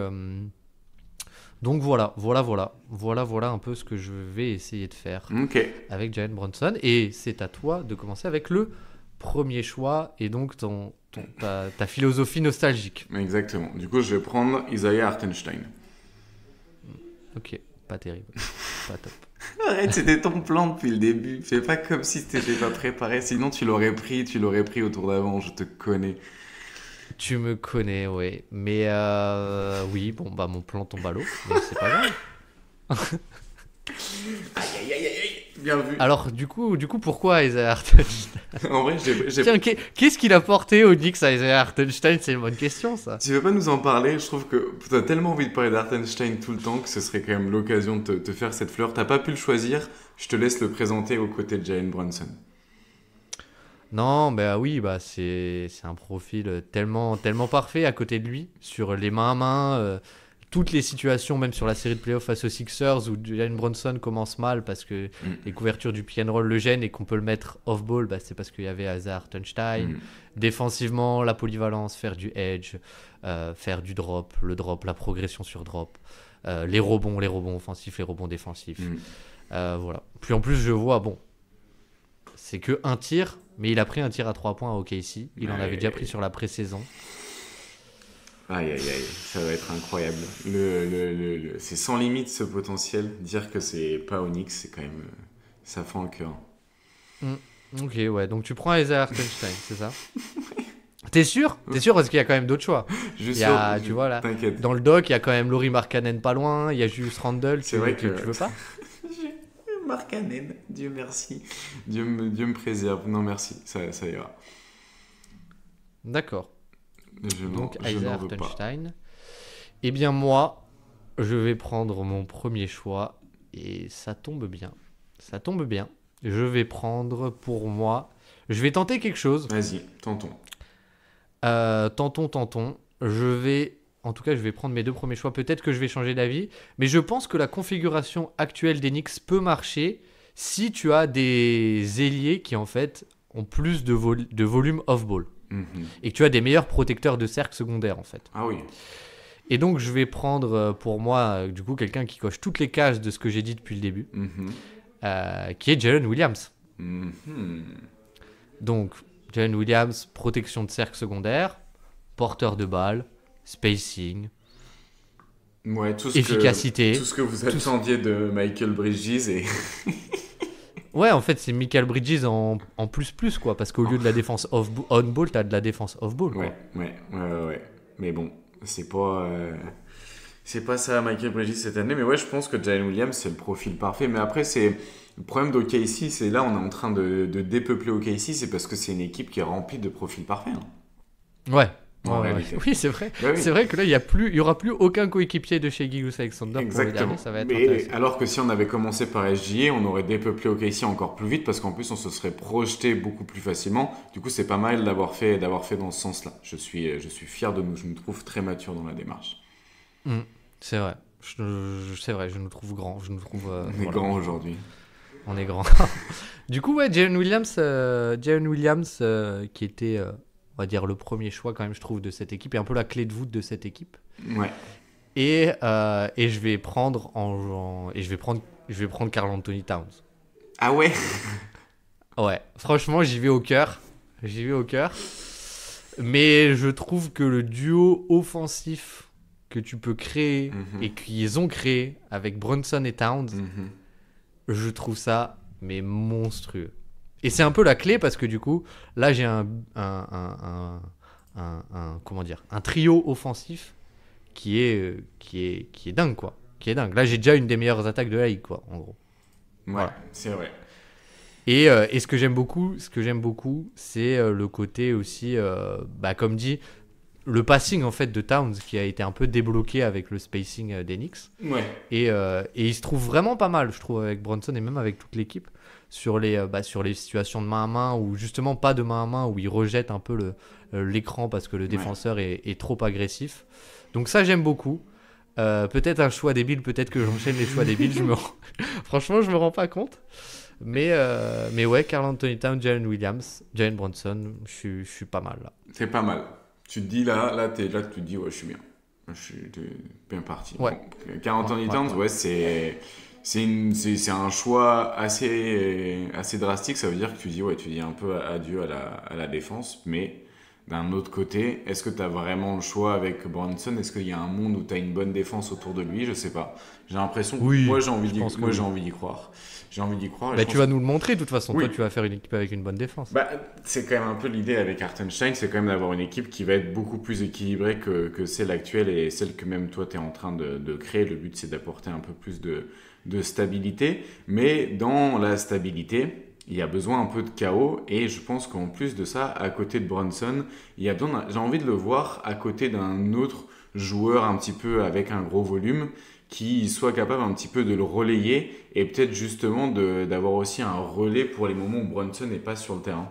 voilà un peu ce que je vais essayer de faire avec Jalen Brunson. Et c'est à toi de commencer avec le premier choix et donc ta philosophie nostalgique. Exactement. Du coup, je vais prendre Isaiah Hartenstein. Ok, pas terrible. Pas top. Arrête, c'était ton plan depuis le début. Fais pas comme si t'étais pas préparé. Sinon, tu l'aurais pris au tour d'avant. Je te connais. Tu me connais, ouais. Mais oui, bon, bah mon plan tombe à l'eau. Mais c'est pas grave. Aïe. Bien vu. Alors, du coup pourquoi Isaiah Hartenstein? En vrai, j'ai... Tiens, qu'est-ce qu'il a porté au Knicks à Isaiah Hartenstein? C'est une bonne question, ça. Tu veux pas nous en parler? Je trouve que t'as tellement envie de parler d'Hartenstein tout le temps que ce serait quand même l'occasion de te faire cette fleur. T'as pas pu le choisir. Je te laisse le présenter aux côtés de Jalen Brunson. Non, bah oui, bah c'est un profil tellement parfait à côté de lui, sur les mains à main, toutes les situations, même sur la série de playoffs face aux Sixers où Jalen Brunson commence mal parce que les couvertures du pick and roll le gênent et qu'on peut le mettre off-ball, bah c'est parce qu'il y avait Isaiah Hartenstein. Défensivement, la polyvalence, faire du edge, faire du drop, la progression sur drop, les rebonds offensifs, les rebonds défensifs. Voilà. Puis en plus, je vois, bon, c'est que un tir, mais il a pris un tir à 3 points à OKC. Il en avait déjà pris sur la pré-saison. Aïe, ça va être incroyable. C'est sans limite ce potentiel. Dire que c'est pas Onyx, c'est quand même... ça fend le cœur. Ok, ouais. Donc tu prends Isaiah Hartenstein, c'est ça? T'es sûr? T'es sûr parce qu'il y a quand même d'autres choix. Tu vois là, t'inquiète. Dans le doc, il y a quand même Lauri Markkanen pas loin. Il y a Julius Randle. C'est vrai que tu veux pas? Markkanen, Dieu merci. Dieu me préserve. Non, merci, ça ira. D'accord. Donc Isaiah Hartenstein. Pas. Eh bien moi, je vais prendre mon premier choix et ça tombe bien. Je vais prendre pour moi... Je vais tenter quelque chose. Vas-y, tentons. Tentons. En tout cas, je vais prendre mes 2 premiers choix. Peut-être que je vais changer d'avis. Mais je pense que la configuration actuelle des Knicks peut marcher si tu as des ailiers qui, en fait, ont plus de volume off-ball. Et que tu as des meilleurs protecteurs de cercle secondaire, en fait. Ah oui. Et donc, je vais prendre pour moi, du coup, quelqu'un qui coche toutes les cases de ce que j'ai dit depuis le début, qui est Jalen Williams. Donc, Jalen Williams, protection de cercle secondaire, porteur de balle, spacing, efficacité. Tout ce que vous attendiez de Michael Bridges et... Ouais, en fait, c'est Michael Bridges en plus, quoi. Parce qu'au lieu de la défense on-ball, t'as de la défense off-ball, quoi. Ouais. Mais bon, c'est pas ça Michael Bridges cette année. Mais ouais, je pense que Jalen Williams, c'est le profil parfait. Mais après, c'est... Le problème d'OKC, c'est là, on est en train de dépeupler OKC, c'est parce que c'est une équipe qui est remplie de profils parfaits. Ouais. Oui, c'est vrai. Bah oui. C'est vrai que là, il y aura plus aucun coéquipier de Shai Gilgeous-Alexander. Exactement. Ça va être mais alors que si on avait commencé par SGA, on aurait dépeuplé OKC encore plus vite parce qu'en plus, on se serait projeté beaucoup plus facilement. Du coup, c'est pas mal d'avoir fait dans ce sens-là. Je suis fier de nous. Je me trouve très mature dans la démarche. C'est vrai. C'est vrai. Je nous trouve grands. On est grands aujourd'hui. On est grand. Du coup, ouais, Jalen Williams, qui était, on va dire, le premier choix quand même, je trouve, de cette équipe, et un peu la clé de voûte de cette équipe. Ouais. Et je vais prendre Karl Anthony Towns. Ah ouais. Ouais. Franchement, j'y vais au cœur. Mais je trouve que le duo offensif que tu peux créer et qu'ils ont créé avec Brunson et Towns. Je trouve ça mais monstrueux. Et c'est un peu la clé parce que du coup, là j'ai un trio offensif qui est dingue, quoi. Qui est dingue. Là j'ai déjà une des meilleures attaques de la ligue, quoi, en gros. Ouais, voilà. C'est vrai. Et ce que j'aime beaucoup, c'est le côté aussi, comme dit, le passing en fait de Towns qui a été un peu débloqué avec le spacing des Knicks. Ouais. Et il se trouve vraiment pas mal, je trouve, avec Brunson et même avec toute l'équipe. sur les situations de main à main ou justement pas de main à main où il rejette un peu l'écran parce que le défenseur est trop agressif. Donc ça, j'aime beaucoup. Peut-être un choix débile, peut-être que j'enchaîne les choix débiles. Franchement, je me rends pas compte. Mais ouais, Karl Anthony Towns, Jalen Williams, Jalen Brunson, je suis pas mal là. C'est pas mal. Tu te dis là, tu te dis ouais, je suis bien. T'es bien parti. Ouais. Karl Anthony Towns, ouais, c'est un choix assez drastique. Ça veut dire que tu dis un peu adieu à la défense, mais d'un autre côté, est-ce que tu as vraiment le choix avec Brunson? Est-ce qu'il y a un monde où tu as une bonne défense autour de lui? Je sais pas. J'ai l'impression que moi j'ai envie d'y croire. J'ai envie d'y croire. Tu vas nous le montrer de toute façon. Oui. Toi, tu vas faire une équipe avec une bonne défense. C'est quand même un peu l'idée avec Hartenstein, c'est quand même d'avoir une équipe qui va être beaucoup plus équilibrée que celle actuelle et celle que même toi tu es en train de créer. Le but c'est d'apporter un peu plus de stabilité. Mais dans la stabilité, il y a besoin un peu de chaos et je pense qu'en plus de ça, à côté de Brunson, j'ai envie de le voir à côté d'un autre joueur un petit peu avec un gros volume qui soit capable un petit peu de le relayer et peut-être justement d'avoir aussi un relais pour les moments où Brunson n'est pas sur le terrain.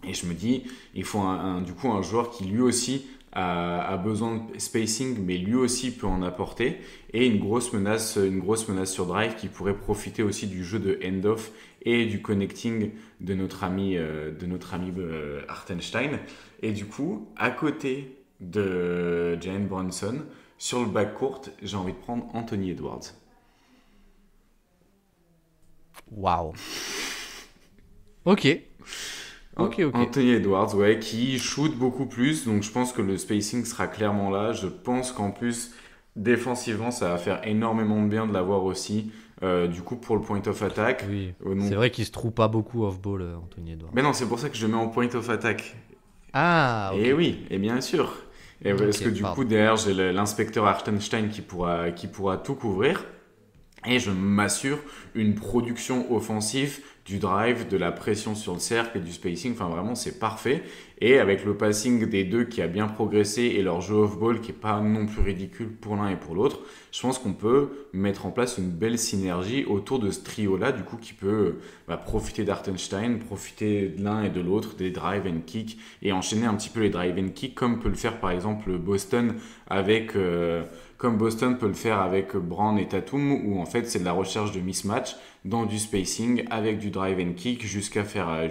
Et je me dis, il faut du coup un joueur qui lui aussi a besoin de spacing, mais lui aussi peut en apporter, et une grosse menace sur drive qui pourrait profiter aussi du jeu de end-off et du connecting de notre ami Hartenstein. Et du coup, à côté de Jalen Brunson, sur le backcourt, j'ai envie de prendre Anthony Edwards. Waouh. Ok. Anthony Edwards, ouais, qui shoot beaucoup plus, donc je pense que le spacing sera clairement là. Je pense qu'en plus, défensivement, ça va faire énormément de bien de l'avoir aussi. Du coup, pour le point of attack. Oui. C'est vrai qu'il se trouve pas beaucoup off-ball, Anthony Edwards. Mais non, c'est pour ça que je le mets en point of attack. Ah, ok. Et oui, et bien sûr. Et parce que du coup, derrière, j'ai l'inspecteur Hartenstein qui pourra tout couvrir. Et je m'assure une production offensive, du drive, de la pression sur le cercle et du spacing. Enfin, vraiment, c'est parfait. Et avec le passing des deux qui a bien progressé et leur jeu off-ball qui n'est pas non plus ridicule pour l'un et pour l'autre, je pense qu'on peut mettre en place une belle synergie autour de ce trio-là, du coup, qui peut profiter d'Hartenstein, profiter de l'un et de l'autre, des drive and kick, et enchaîner un petit peu les drive and kick, comme peut le faire par exemple Boston comme Boston peut le faire avec Brown et Tatum, où en fait c'est de la recherche de mismatch dans du spacing avec du drive and kick jusqu'à faire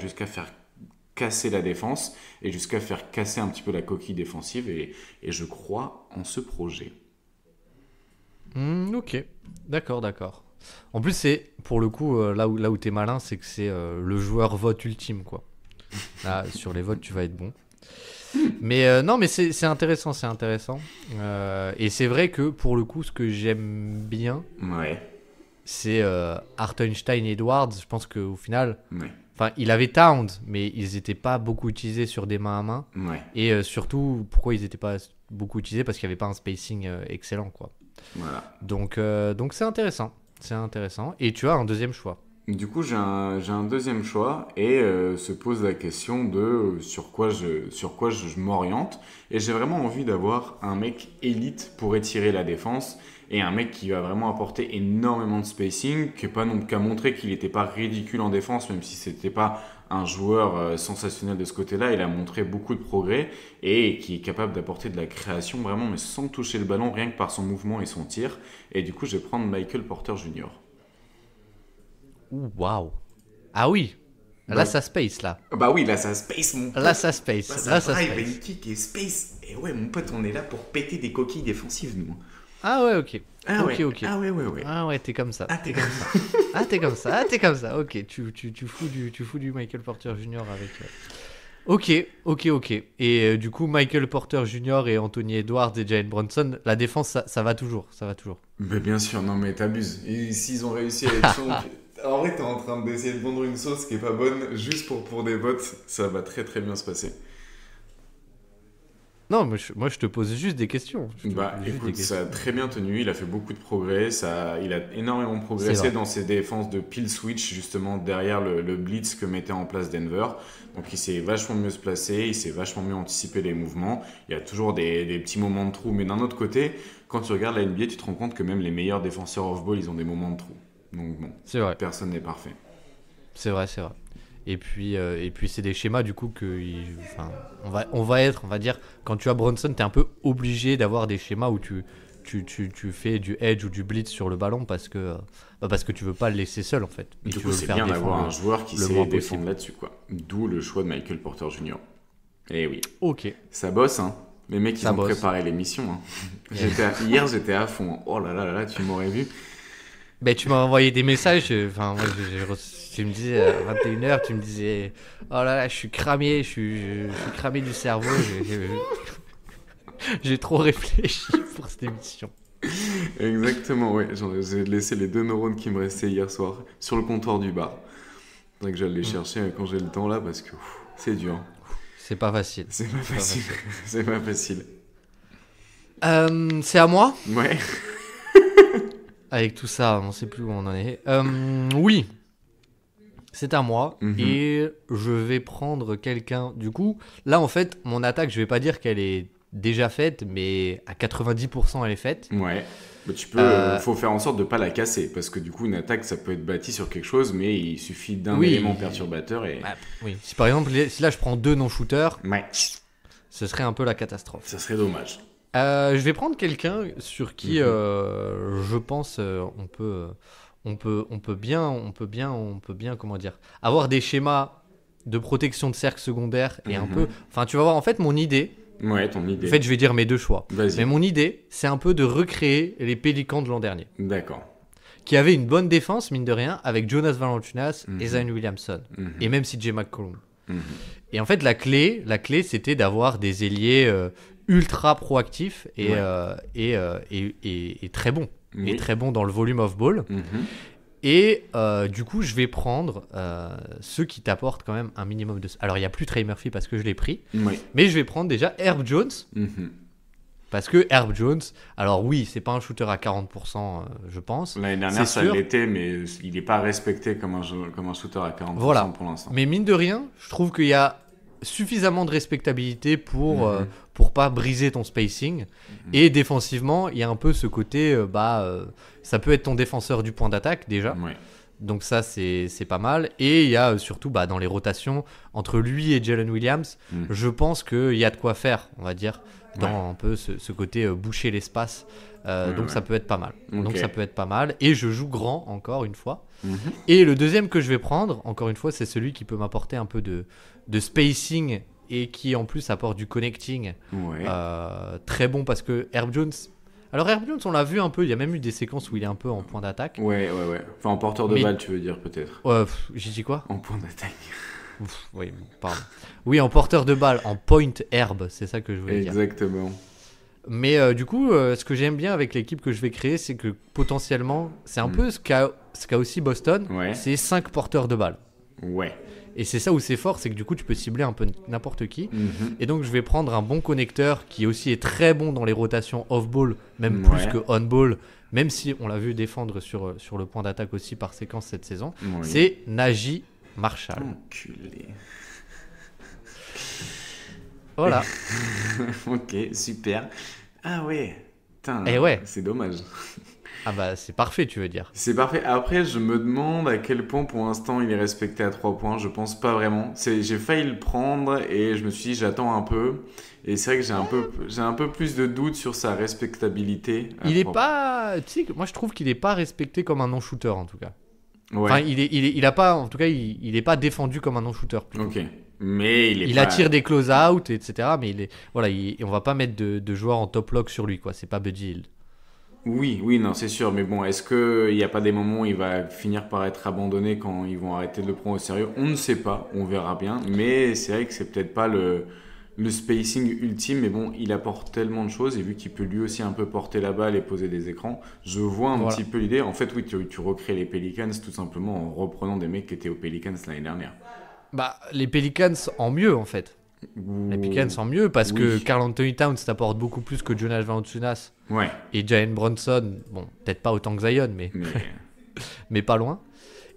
casser la défense et jusqu'à faire casser un petit peu la coquille défensive, et je crois en ce projet. Ok, d'accord. En plus, c'est pour le coup, là où t'es malin, c'est que c'est le joueur vote ultime, quoi. Là, sur les votes, tu vas être bon. Mais non, mais c'est intéressant. Et c'est vrai que pour le coup, ce que j'aime bien, c'est Hartenstein et Edwards. Je pense qu'au final, il avait Towns, mais ils n'étaient pas beaucoup utilisés sur des mains à main. Et surtout, pourquoi ils n'étaient pas beaucoup utilisés? Parce qu'il n'y avait pas un spacing excellent, quoi. Voilà. Donc c'est intéressant. Et tu as un deuxième choix. Du coup, j'ai un deuxième choix et se pose la question de sur quoi je m'oriente. Et j'ai vraiment envie d'avoir un mec élite pour étirer la défense et un mec qui va vraiment apporter énormément de spacing, qui a montré qu'il n'était pas ridicule en défense, même si c'était pas un joueur sensationnel de ce côté-là. Il a montré beaucoup de progrès et qui est capable d'apporter de la création vraiment, mais sans toucher le ballon, rien que par son mouvement et son tir. Et du coup, je vais prendre Michael Porter Jr. Waouh. Ah oui. Là, ça space, là. Bah oui, là, ça space, mon pote. Là, ça space. Là, ça drive, kick et space. Et ouais, mon pote, on est là pour péter des coquilles défensives, nous. Ah ouais, ok. Ok. Ah ouais. Ah ouais, t'es comme ça. T'es comme ça. Ok, tu fous du Michael Porter Jr. avec... Ok. Et du coup, Michael Porter Jr. et Anthony Edwards et Jalen Brunson, la défense, ça va toujours. Mais bien sûr, non mais t'abuses. Et s'ils ont réussi à être champions... En vrai, t'es en train d'essayer de vendre une sauce qui est pas bonne juste pour des votes. Ça va très très bien se passer. Non, moi je te pose juste des questions. Écoute, ça a très bien tenu. Il a fait beaucoup de progrès. Il a énormément progressé dans ses défenses de peel switch, justement derrière le blitz que mettait en place Denver. Donc il s'est vachement mieux se placer. Il s'est vachement mieux anticipé les mouvements. Il y a toujours des petits moments de trou. Mais d'un autre côté, quand tu regardes la NBA, tu te rends compte que même les meilleurs défenseurs off-ball, ils ont des moments de trou. Donc bon, c'est vrai. Personne n'est parfait. C'est vrai. Et puis c'est des schémas du coup que on va dire, quand tu as Brunson, t'es un peu obligé d'avoir des schémas où tu fais du edge ou du blitz sur le ballon parce que tu veux pas le laisser seul en fait. Et Du tu coup, veux le c'est faire bien défendre d'avoir un joueur qui le sait moins défendre possible. là-dessus, quoi. D'où le choix de Michael Porter Jr. Eh oui. Ok. Ça bosse, hein. Les mecs, ils Ça ont bosse. préparé l'émission. Hein. Hier, j'étais à fond. Oh là là là là, tu m'aurais vu. Ben, tu m'as envoyé des messages. Enfin, moi, tu me disais à 21h, tu me disais oh là là, je suis cramé, je suis cramé du cerveau. J'ai trop réfléchi pour cette émission. Exactement, ouais. J'ai laissé les 2 neurones qui me restaient hier soir sur le comptoir du bar. Faudrait que j'aille les chercher quand j'ai le temps là parce que c'est dur. C'est pas facile. C'est pas facile. C'est pas facile. C'est à moi. Ouais. Avec tout ça, on sait plus où on en est. Oui, c'est à moi. Et je vais prendre quelqu'un. Du coup, là en fait, mon attaque, je vais pas dire qu'elle est déjà faite, mais à 90% elle est faite. Ouais. Mais faut faire en sorte de pas la casser parce que du coup, une attaque, ça peut être bâti sur quelque chose, mais il suffit d'un élément perturbateur et. Oui. Si par exemple, si là je prends 2 non-shooters, ouais. Ce serait un peu la catastrophe. Ça serait dommage. Je vais prendre quelqu'un sur qui je pense on peut bien comment dire, avoir des schémas de protection de cercle secondaire et un peu. Enfin, tu vas voir en fait mon idée. Ouais, ton idée. En fait, je vais dire mes 2 choix. Vas-y. Mais mon idée, c'est un peu de recréer les Pélicans de l'an dernier. D'accord. Qui avaient une bonne défense, mine de rien, avec Jonas Valanciunas et Zion Williamson. Et même CJ McCollum. Et en fait, la clé, c'était d'avoir des ailiers ultra proactifs et très bons. Oui. Et très bons dans le volume of ball. Et du coup, je vais prendre ceux qui t'apportent quand même un minimum de... Alors, il n'y a plus Trey Murphy parce que je l'ai pris. Oui. Mais je vais prendre déjà Herb Jones. Parce que Herb Jones, alors oui, c'est pas un shooter à 40%, je pense. L'année dernière, ça l'était, mais il n'est pas respecté comme un shooter à 40% pour l'instant. Mais mine de rien, je trouve qu'il y a suffisamment de respectabilité pour pas briser ton spacing. Et défensivement, il y a un peu ce côté, ça peut être ton défenseur du point d'attaque déjà. Ouais. Donc ça, c'est pas mal. Et il y a surtout dans les rotations, entre lui et Jalen Williams, je pense qu'il y a de quoi faire, on va dire, dans un peu ce côté boucher l'espace. Donc ça peut être pas mal. Okay. Donc ça peut être pas mal. Et je joue grand, encore une fois. Et le deuxième que je vais prendre, encore une fois, c'est celui qui peut m'apporter un peu de spacing et qui en plus apporte du connecting. Très bon parce que Herb Jones... Alors Herb Jones, on l'a vu un peu, il y a même eu des séquences où il est un peu en point d'attaque. Ouais. Enfin, en porteur de balle, tu veux dire peut-être. J'ai dit quoi ? En point d'attaque. Oui, pardon. Oui, en porteur de balle, en point herbe, c'est ça que je voulais dire. Exactement. Mais du coup, ce que j'aime bien avec l'équipe que je vais créer, c'est que potentiellement, c'est un peu ce qu'a aussi Boston, c'est 5 porteurs de balle. Ouais. Et c'est ça où c'est fort, c'est que du coup, tu peux cibler un peu n'importe qui. Et donc, je vais prendre un bon connecteur qui aussi est très bon dans les rotations off-ball, même plus que on-ball, même si on l'a vu défendre sur le point d'attaque aussi par séquence cette saison. C'est Naji Marshall. Enculé. Voilà. Ok, super. Ah ouais. Putain, c'est dommage. Ah bah c'est parfait, tu veux dire. C'est parfait. Après, je me demande à quel point pour l'instant il est respecté à 3 points. Je pense pas vraiment. J'ai failli le prendre et je me suis dit j'attends un peu. Et c'est vrai que j'ai un peu plus de doutes sur sa respectabilité. Il est pas... Tu sais, moi je trouve qu'il est pas respecté comme un non-shooter en tout cas. Ouais. Enfin, il a pas... En tout cas, il est pas défendu comme un non-shooter. Ok. Mais il attire des close-out, etc. Mais on va pas mettre de joueurs en top lock sur lui, quoi. C'est pas Buddy Hield. Oui, non, c'est sûr. Mais bon, est-ce qu'il n'y a pas des moments où il va finir par être abandonné quand ils vont arrêter de le prendre au sérieux ? On ne sait pas, on verra bien. Mais c'est vrai que c'est peut-être pas le spacing ultime. Mais bon, il apporte tellement de choses. Et vu qu'il peut lui aussi un peu porter la balle et poser des écrans, je vois un petit peu l'idée. En fait, oui, tu recrées les Pelicans tout simplement en reprenant des mecs qui étaient aux Pelicans l'année dernière. Les Pelicans en mieux, en fait. Les Pelicans en mieux parce que Karl Anthony Towns t'apporte beaucoup plus que Jonas Valanciunas et Jalen Brunson. Bon, peut-être pas autant que Zion, mais pas loin.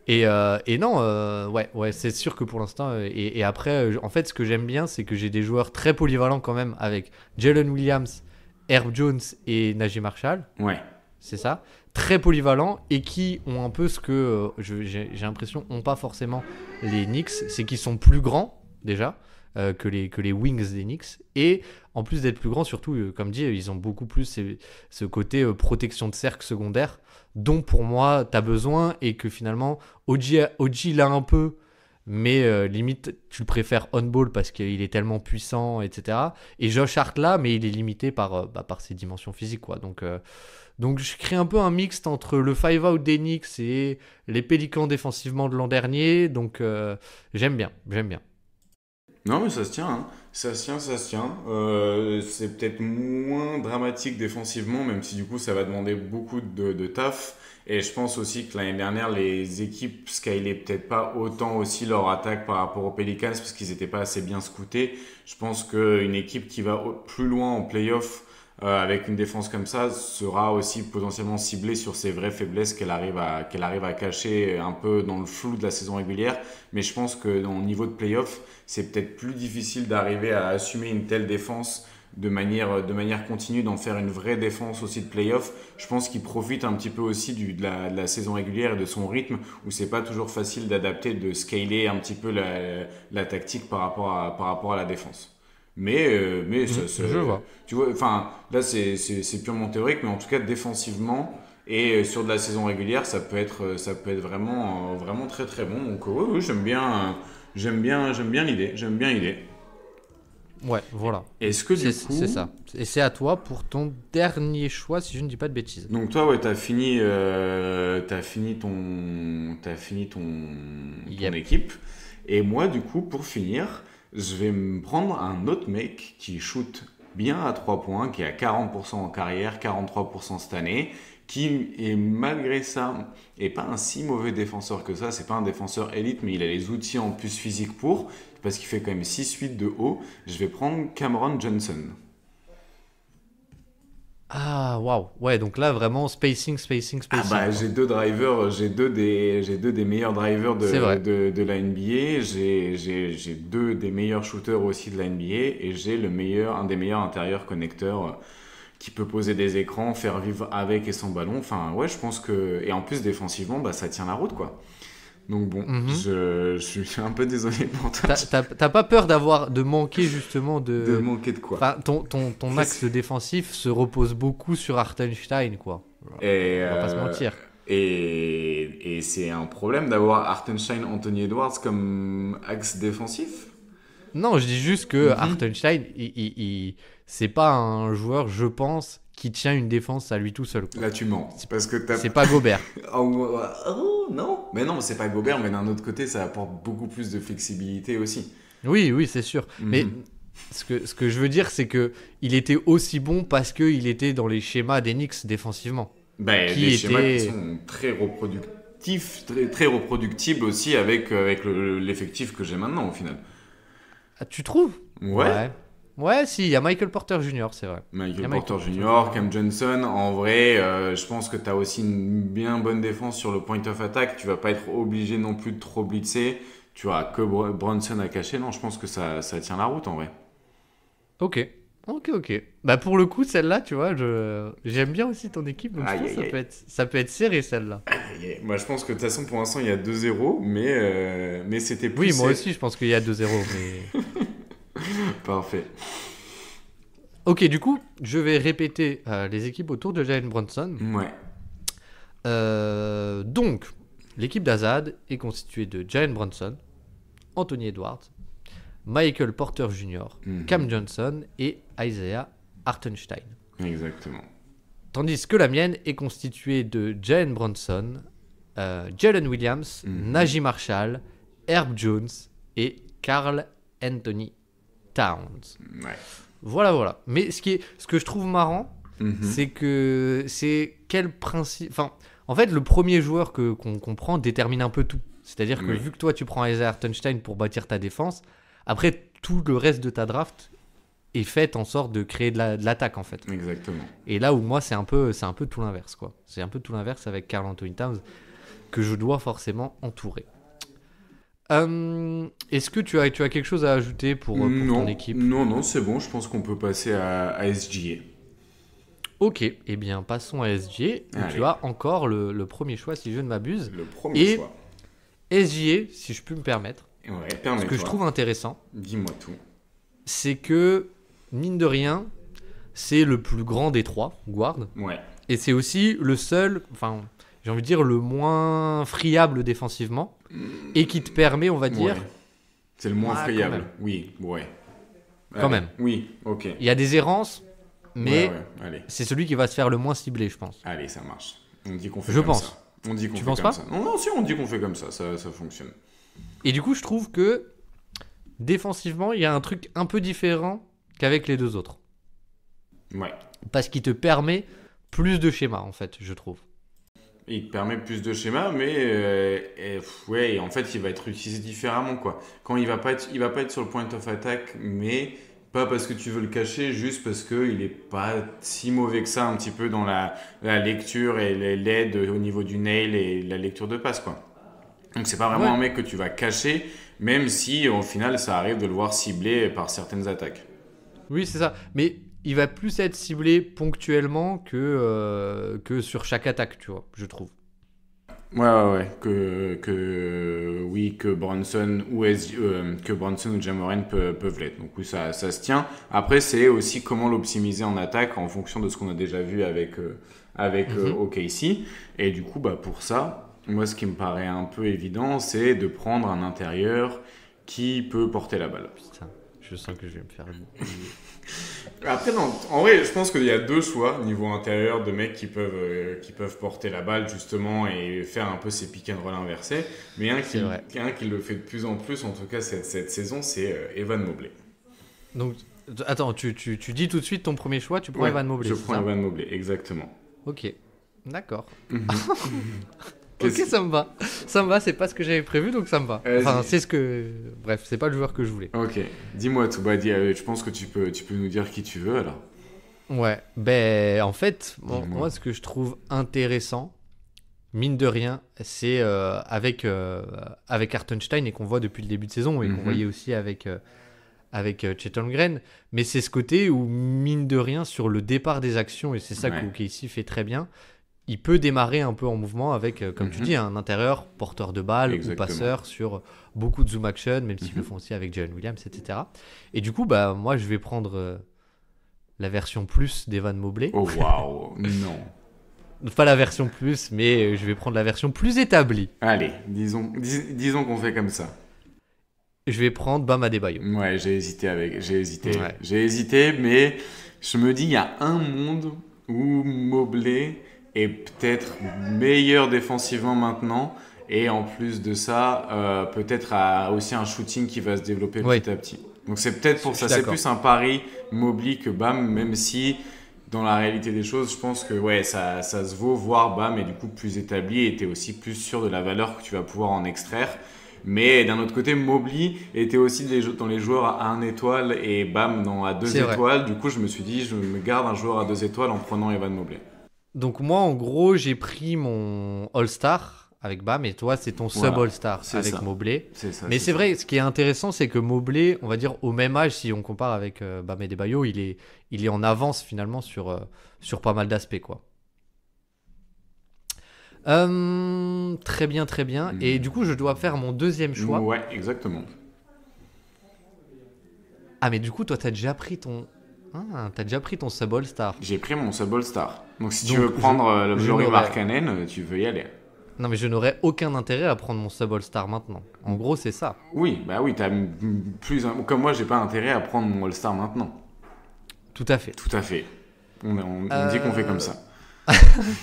Et non, c'est sûr que pour l'instant. Et après, en fait, ce que j'aime bien, c'est que j'ai des joueurs très polyvalents quand même avec Jalen Williams, Herb Jones et Naji Marshall. Ouais. c'est ça, très polyvalents et qui ont un peu ce que j'ai l'impression n'ont pas forcément les Knicks, c'est qu'ils sont plus grands déjà que les wings des Knicks, et en plus d'être plus grands, surtout comme dit, ils ont beaucoup plus ce côté protection de cercle secondaire dont pour moi tu as besoin, et que finalement OG l'a un peu, mais limite tu le préfères on-ball parce qu'il est tellement puissant, etc. Et Josh Hart là, mais il est limité par ses dimensions physiques, quoi. Donc je crée un peu un mixte entre le 5-out des Knicks et les Pélicans défensivement de l'an dernier, donc j'aime bien. Non, mais ça se tient, hein. Ça se tient. C'est peut-être moins dramatique défensivement, même si du coup ça va demander beaucoup de taf. Et je pense aussi que l'année dernière, les équipes skylaient peut-être pas autant aussi leur attaque par rapport aux Pelicans parce qu'ils n'étaient pas assez bien scoutés. Je pense qu'une équipe qui va plus loin en playoff avec une défense comme ça sera aussi potentiellement ciblée sur ses vraies faiblesses qu'elle arrive à cacher un peu dans le flou de la saison régulière. Mais je pense que dans le niveau de playoff, c'est peut-être plus difficile d'arriver à assumer une telle défense de manière continue, d'en faire une vraie défense aussi de playoff. Je pense qu'il profite un petit peu aussi de la saison régulière et de son rythme, où c'est pas toujours facile d'adapter, de scaler un petit peu la tactique par rapport à la défense. Mais Je vois. tu vois, enfin là c'est purement théorique, mais en tout cas défensivement et sur de la saison régulière, ça peut être vraiment vraiment très très bon. Donc oui, j'aime bien l'idée. Ouais, voilà. Est-ce que du coup c'est ça. Et c'est à toi pour ton dernier choix, si je ne dis pas de bêtises. Donc toi, ouais, t'as fini ton Yep. équipe. Et moi, du coup, pour finir, je vais me prendre un autre mec qui shoot bien à 3 points, qui est à 40% en carrière, 43% cette année, qui est malgré ça est pas un si mauvais défenseur que ça. C'est pas un défenseur élite, mais il a les outils en plus physiques parce qu'il fait quand même 6-8 de haut. Je vais prendre Cameron Johnson. Ah, waouh. Ouais, donc là, vraiment, spacing. Ah bah, j'ai deux drivers, j'ai deux des meilleurs drivers de la NBA, j'ai deux des meilleurs shooters aussi de la NBA, et j'ai un des meilleurs intérieurs connecteurs qui peut poser des écrans, faire vivre avec et sans ballon. Enfin, ouais, je pense que... Et en plus, défensivement, bah, ça tient la route, quoi. Donc bon, je suis un peu désolé pour toi. T'as pas peur de manquer justement de... De manquer de quoi? Enfin, ton axe défensif se repose beaucoup sur Hartenstein, quoi. Et, on va pas se mentir. Et c'est un problème d'avoir Hartenstein, Anthony Edwards comme axe défensif? Non, je dis juste que Hartenstein, c'est pas un joueur, je pense, qui tient une défense à lui tout seul, quoi. Là, tu mens. Parce que c'est pas Gobert. Oh, non. Mais non, c'est pas Gobert, mais d'un autre côté, ça apporte beaucoup plus de flexibilité aussi. Oui, c'est sûr. Mais ce que je veux dire, c'est que il était aussi bon parce qu'il était dans les schémas des Knicks défensivement. Des schémas qui sont très reproductifs, très reproductibles aussi avec l'effectif que j'ai maintenant au final. Ah, tu trouves? Ouais. Ouais, si, il y a Michael Porter Jr., c'est vrai. Michael Porter Jr., Cam Johnson. En vrai, je pense que tu as aussi une bien bonne défense sur le point of attack. Tu vas pas être obligé non plus de trop blitzer. Tu as que Brunson à cacher. Non, je pense que ça tient la route en vrai. Ok. Bah pour le coup, celle-là, tu vois, j'aime bien aussi ton équipe. Donc je pense que ça peut être serré, celle-là. Moi, je pense que de toute façon, pour l'instant, il y a 2-0. Mais c'était plus... Oui, moi aussi, je pense qu'il y a 2-0. Mais... Parfait. Ok, du coup, je vais répéter les équipes autour de Jalen Brunson. Ouais. Donc, l'équipe d'Azad est constituée de Jalen Brunson, Anthony Edwards, Michael Porter Jr., Cam Johnson et Isaiah Hartenstein. Exactement. Tandis que la mienne est constituée de Jalen Brunson, Jalen Williams, Najee Marshall, Herb Jones et Karl Anthony Towns. Ouais. Voilà. Mais ce que je trouve marrant, c'est que c'est quel principe... Enfin, en fait, le premier joueur qu'on prend détermine un peu tout. C'est-à-dire que vu que toi, tu prends Isaiah Hartenstein pour bâtir ta défense, après, tout le reste de ta draft est fait en sorte de créer de l'attaque, en fait. Exactement. Et là où moi, c'est un peu tout l'inverse, quoi. C'est un peu tout l'inverse avec Karl Anthony Towns que je dois forcément entourer. Est-ce que tu as quelque chose à ajouter pour ton équipe? Non, c'est bon. Je pense qu'on peut passer à SGA. Ok, eh bien passons à SGA, où tu as encore le premier choix si je ne m'abuse. Le premier choix. SGA, si je peux me permettre, ce que je trouve intéressant, dis-moi tout, c'est que, mine de rien, c'est le plus grand des trois guards. Ouais. Et c'est aussi le seul, enfin, j'ai envie de dire, le moins friable défensivement. Et qui te permet, on va dire... C'est le moins friable, oui, ouais. Quand même. Oui, ok. Il y a des errances, mais allez. C'est celui qui va se faire le moins cibler, je pense. Allez, ça marche. On dit qu'on fait je comme pense. ça. On dit qu'on tu fait penses comme pas ça. Non, si, on dit qu'on fait comme ça, ça fonctionne. Et du coup, je trouve que défensivement, il y a un truc un peu différent qu'avec les deux autres. Ouais. Parce qu'il te permet plus de schémas, en fait, je trouve. Il te permet plus de schémas, mais en fait, il va être utilisé différemment, quoi. Quand il va pas être sur le point of attack, mais pas parce que tu veux le cacher, juste parce qu'il est pas si mauvais que ça, un petit peu dans la lecture et l'aide au niveau du nail et la lecture de passe, quoi. Donc c'est pas vraiment un mec que tu vas cacher, même si au final ça arrive de le voir ciblé par certaines attaques. Oui, c'est ça. Mais il va plus être ciblé ponctuellement que sur chaque attaque, tu vois, je trouve. Ouais. Que Brunson ou Jamoran peuvent l'être. Donc oui, ça se tient. Après, c'est aussi comment l'optimiser en attaque en fonction de ce qu'on a déjà vu avec OKC. Et du coup, pour ça, moi, ce qui me paraît un peu évident, c'est de prendre un intérieur qui peut porter la balle. Putain, je sens que je vais me faire... Après, non, en vrai, je pense qu'il y a deux choix niveau intérieur de mecs qui peuvent porter la balle justement et faire un peu ces pick and roll inversés. Mais un qui le fait de plus en plus, en tout cas cette saison, c'est Evan Mobley. Donc, attends, tu dis tout de suite ton premier choix, tu prends Evan Mobley. Je prends Evan Mobley, exactement. Ok, d'accord. Ok, ça me va, c'est pas ce que j'avais prévu, donc ça me va. Enfin, c'est ce que... Bref, c'est pas le joueur que je voulais. Ok, dis-moi tout. Je pense que tu peux nous dire qui tu veux, alors. Ouais, en fait, moi, ce que je trouve intéressant, mine de rien, c'est avec Hartenstein, et qu'on voit depuis le début de saison, et qu'on voyait aussi avec Chet Holmgren, mais c'est ce côté où, mine de rien, sur le départ des actions, et c'est ça que OKC fait très bien, il peut démarrer un peu en mouvement avec, comme tu dis, un intérieur porteur de balle ou passeur sur beaucoup de zoom action, même s'ils le font aussi avec Jalen Williams, etc. Et du coup, moi, je vais prendre la version plus d'Evan Mobley. Oh, waouh, non. Pas la version plus, mais je vais prendre la version plus établie. Allez, disons qu'on fait comme ça. Je vais prendre Bam Adebayo. Ouais, j'ai hésité, mais je me dis, il y a un monde où Mobley est peut-être meilleur défensivement maintenant, et en plus de ça, peut-être aussi un shooting qui va se développer petit à petit. Donc c'est peut-être pour ça, c'est plus un pari Mobley que Bam, même si dans la réalité des choses, je pense que ça se vaut voir Bam est du coup plus établi et t'es aussi plus sûr de la valeur que tu vas pouvoir en extraire. Mais d'un autre côté, Mobley était aussi dans les joueurs à 1 étoile et Bam à 2 étoiles. Vrai. Du coup, je me suis dit, je me garde un joueur à 2 étoiles en prenant Evan Mobley. Donc moi, en gros, j'ai pris mon All-Star avec Bam et toi, c'est ton sub-All-Star avec Mobley. Mais c'est vrai, ce qui est intéressant, c'est que Mobley, on va dire au même âge, si on compare avec Bam Adebayo, il est en avance finalement sur pas mal d'aspects, quoi. Très bien. Et du coup, je dois faire mon deuxième choix. Ouais, exactement. Ah, mais du coup, toi, t'as déjà pris ton sub All-Star. J'ai pris mon sub All-Star. Donc, si tu veux prendre le Lauri Markkanen, tu veux y aller. Non, mais je n'aurais aucun intérêt à prendre mon sub All-Star maintenant. En gros, c'est ça. Oui, t'as plus. Comme moi, j'ai pas intérêt à prendre mon All-Star maintenant. Tout à fait. On dit qu'on fait comme ça.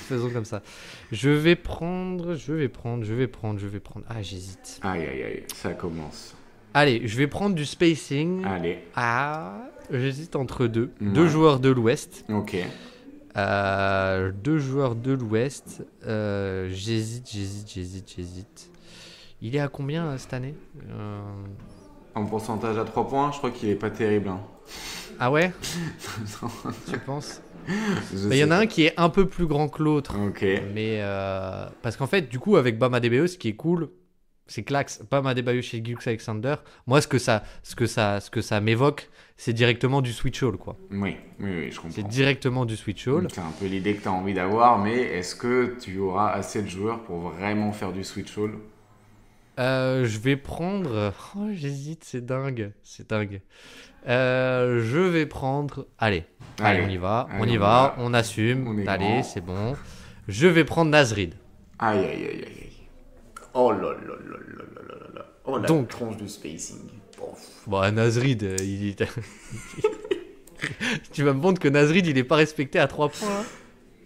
Faisons comme ça. Je vais prendre. Ah, j'hésite. Aïe, ça commence. Allez, je vais prendre du spacing. Allez. J'hésite entre deux. Ouais. 2 joueurs de l'Ouest. Ok. 2 joueurs de l'Ouest. J'hésite. Il est à combien cette année En pourcentage à 3 points, je crois qu'il est pas terrible. Hein. Ah ouais? Non. Tu penses? Il y en a un qui est un peu plus grand que l'autre. Ok. Mais parce qu'en fait, du coup, avec Bam Adebayo, ce qui est cool, C'est Clax, Bam Adebayo chez Gilgeous Alexander. Moi, ce que ça m'évoque, c'est directement du Switch Hall, quoi. Oui, je comprends. C'est directement du Switch Hall. C'est un peu l'idée que tu as envie d'avoir, mais est-ce que tu auras assez de joueurs pour vraiment faire du Switch Hall? Je vais prendre... Oh, j'hésite, c'est dingue. Je vais prendre... Allez, on y va, on assume. Allez, c'est bon. Je vais prendre Nasrid. Aïe. Oh là là. Oh la tronche du spacing. Bon, Nasrid, tu vas me montrer que Nasrid, il est pas respecté à 3 points. Hein.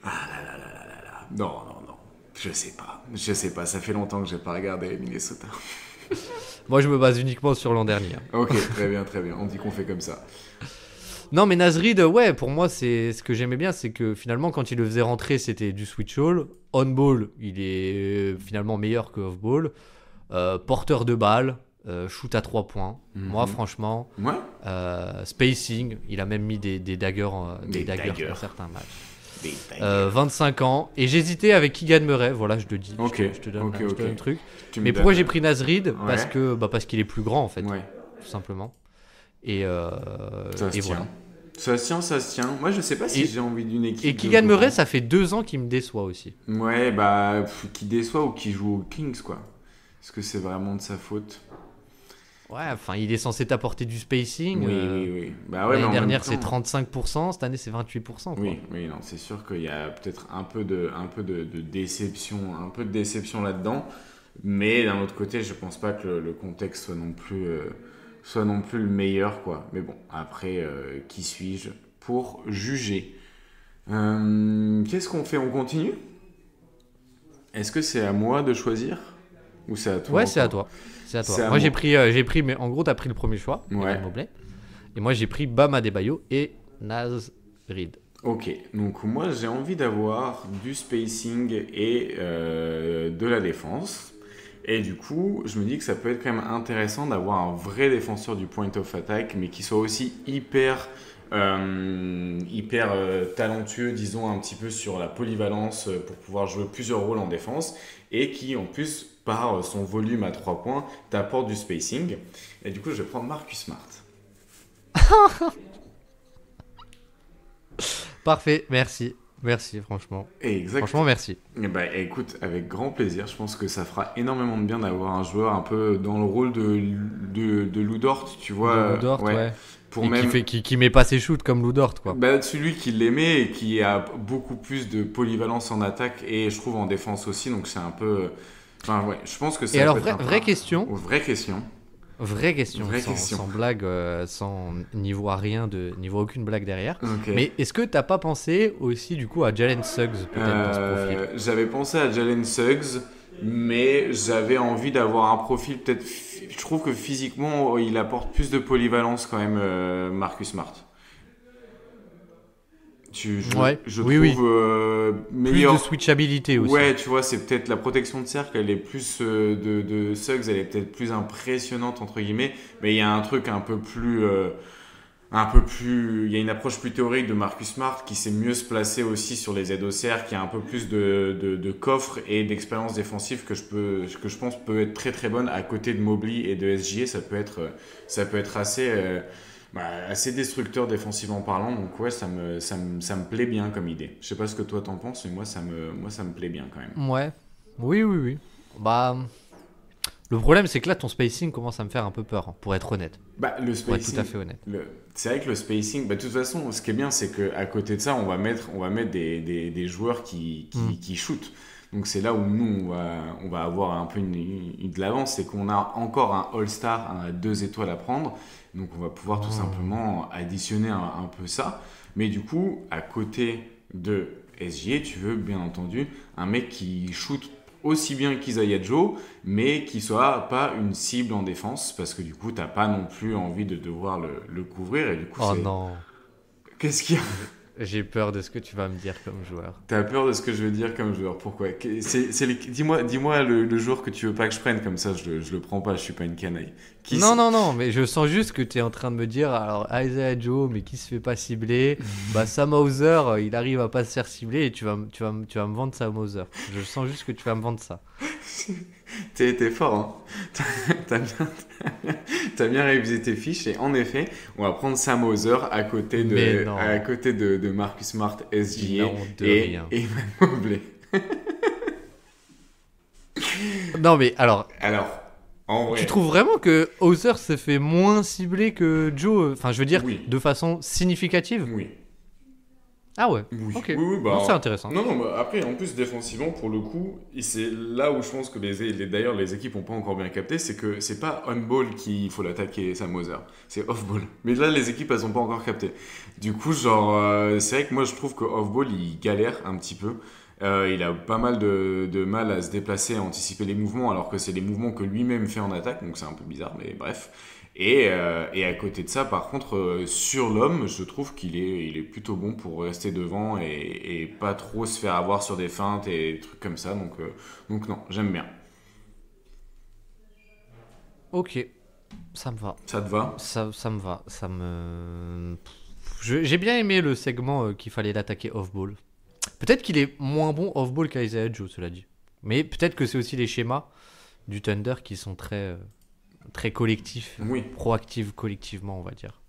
Ah là. Non. Je sais pas. Ça fait longtemps que j'ai pas regardé Minnesota. Moi, je me base uniquement sur l'an dernier. Ok, très bien. On dit qu'on fait comme ça. Non, mais Nasrid, ouais, pour moi, c'est ce que j'aimais bien, c'est que finalement, quand il le faisait rentrer, c'était du Switch Hall. On-ball, il est finalement meilleur que off-ball. Porteur de balle, shoot à 3 points. Moi, franchement, spacing, il a même mis des daggers dans certains matchs. 25 ans. Et j'hésitais avec Keegan Murray, voilà, je te dis. Je te donne un truc. Mais pourquoi j'ai pris Nasrid? Parce qu'il est plus grand, en fait, tout simplement. Et voilà. Ça se tient. Moi, je sais pas si j'ai envie d'une équipe. Et Keegan Murray, ça fait 2 ans qu'il me déçoit aussi. Ouais, qui déçoit ou qui joue aux Kings, quoi. Est-ce que c'est vraiment de sa faute? Ouais, enfin, il est censé t'apporter du spacing. Oui. L'année dernière, c'est 35%. Cette année, c'est 28%. Quoi. Oui, non, c'est sûr qu'il y a peut-être un peu de déception là-dedans. Mais d'un autre côté, je pense pas que le contexte soit non plus le meilleur, quoi. Mais bon, après, qui suis-je pour juger? Qu'est-ce qu'on fait? On continue? Est-ce que c'est à moi de choisir? Ou c'est à toi? Ouais, c'est à toi. Moi, j'ai pris, mais en gros, t'as pris le premier choix, Mobley. Et moi, j'ai pris Bam Adebayo et Nasrid. Ok, donc moi, j'ai envie d'avoir du spacing et de la défense. Et du coup, je me dis que ça peut être quand même intéressant d'avoir un vrai défenseur du point of attack, mais qui soit aussi hyper talentueux, disons, un petit peu sur la polyvalence pour pouvoir jouer plusieurs rôles en défense, et qui, en plus, par son volume à 3 points, t'apporte du spacing. Et du coup, je vais prendre Marcus Smart. Parfait, merci. Merci, franchement. Exactement. Franchement, merci. Écoute, avec grand plaisir. Je pense que ça fera énormément de bien d'avoir un joueur un peu dans le rôle de Lou Dort, tu vois. Lou Dort, ouais. Pour et même... qui met pas ses shoots comme Lou Dort, quoi. Celui qui l'aimait et qui a beaucoup plus de polyvalence en attaque et je trouve en défense aussi. Donc c'est un peu... je pense que ça. Et alors, vraie question. Vraie question, sans blague, sans niveau à rien, niveau aucune blague derrière. Okay. Mais est-ce que t'as pas pensé aussi du coup à Jalen Suggs peut-être dans ce profil? J'avais pensé à Jalen Suggs, mais j'avais envie d'avoir un profil peut-être. Je trouve que physiquement, il apporte plus de polyvalence quand même, Marcus Smart. Je trouve meilleur. Plus de switchabilité aussi. Ouais, tu vois, c'est peut-être la protection de cercle, elle est plus de Suggs, elle est peut-être plus impressionnante entre guillemets, mais il y a un truc un peu plus, il y a une approche plus théorique de Marcus Smart qui sait mieux se placer aussi sur les aides au cercle, qui a un peu plus de coffre et d'expérience défensive que je pense peut être très très bonne à côté de Mobley et de SGA. Ça peut être assez destructeur défensivement parlant, donc ouais, ça me plaît bien comme idée. Je sais pas ce que toi t'en penses, mais moi ça me plaît bien quand même. Ouais, oui. Le problème c'est que là ton spacing commence à me faire un peu peur, pour être honnête. Le spacing, pour être tout à fait honnête. C'est vrai que le spacing, de toute façon, ce qui est bien, c'est qu'à côté de ça, on va mettre des joueurs qui shootent. Donc c'est là où nous on va avoir un peu de l'avance, c'est qu'on a encore un All-Star, un 2 étoiles à prendre. Donc on va pouvoir tout simplement additionner un peu ça. Mais du coup, à côté de SGA, tu veux bien entendu un mec qui shoot aussi bien qu'Isaiah Joe, mais qui soit pas une cible en défense, parce que du coup, t'as pas non plus envie de devoir le couvrir. Et du coup, non. Qu'est-ce qu'il y a? J'ai peur de ce que tu vas me dire comme joueur. T'as peur de ce que je veux dire comme joueur? Pourquoi? Dis-moi le joueur que tu veux pas que je prenne, comme ça je le prends pas, je suis pas une canaille. Non, mais je sens juste que tu es en train de me dire, alors Isaiah Joe, mais qui se fait pas cibler, Sam Hauser, il arrive à pas se faire cibler et tu vas me vendre Sam Hauser. Je sens juste que tu vas me vendre ça. T'es fort, hein. T'as bien révisé tes fiches et en effet, on va prendre Sam Hauser à côté de Marcus Smart, SGA et Evan Mobley. Non mais alors, en vrai, tu trouves vraiment que Hauser se fait moins cibler que Joe, enfin je veux dire oui. de façon significative? Oui. Ah ouais, Oui, ok. oui, Non, c'est intéressant. Non, bah, après, en plus, défensivement, pour le coup, et c'est là où je pense que d'ailleurs les équipes n'ont pas encore bien capté, c'est que c'est pas on-ball qu'il faut l'attaquer, Sam Hauser, c'est off-ball. Mais là, les équipes, elles n'ont pas encore capté. Du coup, genre, c'est vrai que moi, je trouve que off-ball, il galère un petit peu. Il a pas mal de mal à se déplacer, à anticiper les mouvements, alors que c'est les mouvements que lui-même fait en attaque, donc c'est un peu bizarre, mais bref. Et à côté de ça, par contre, sur l'homme, je trouve qu'il est plutôt bon pour rester devant et pas trop se faire avoir sur des feintes et des trucs comme ça. Donc non, j'aime bien. Ok, ça me va. Ça te va? Ça me va. J'ai bien aimé le segment qu'il fallait l'attaquer off-ball. Peut-être qu'il est moins bon off-ball qu'Isaiah Joe, cela dit. Mais peut-être que c'est aussi les schémas du Thunder qui sont très collectifs, oui. Proactifs collectivement, on va dire.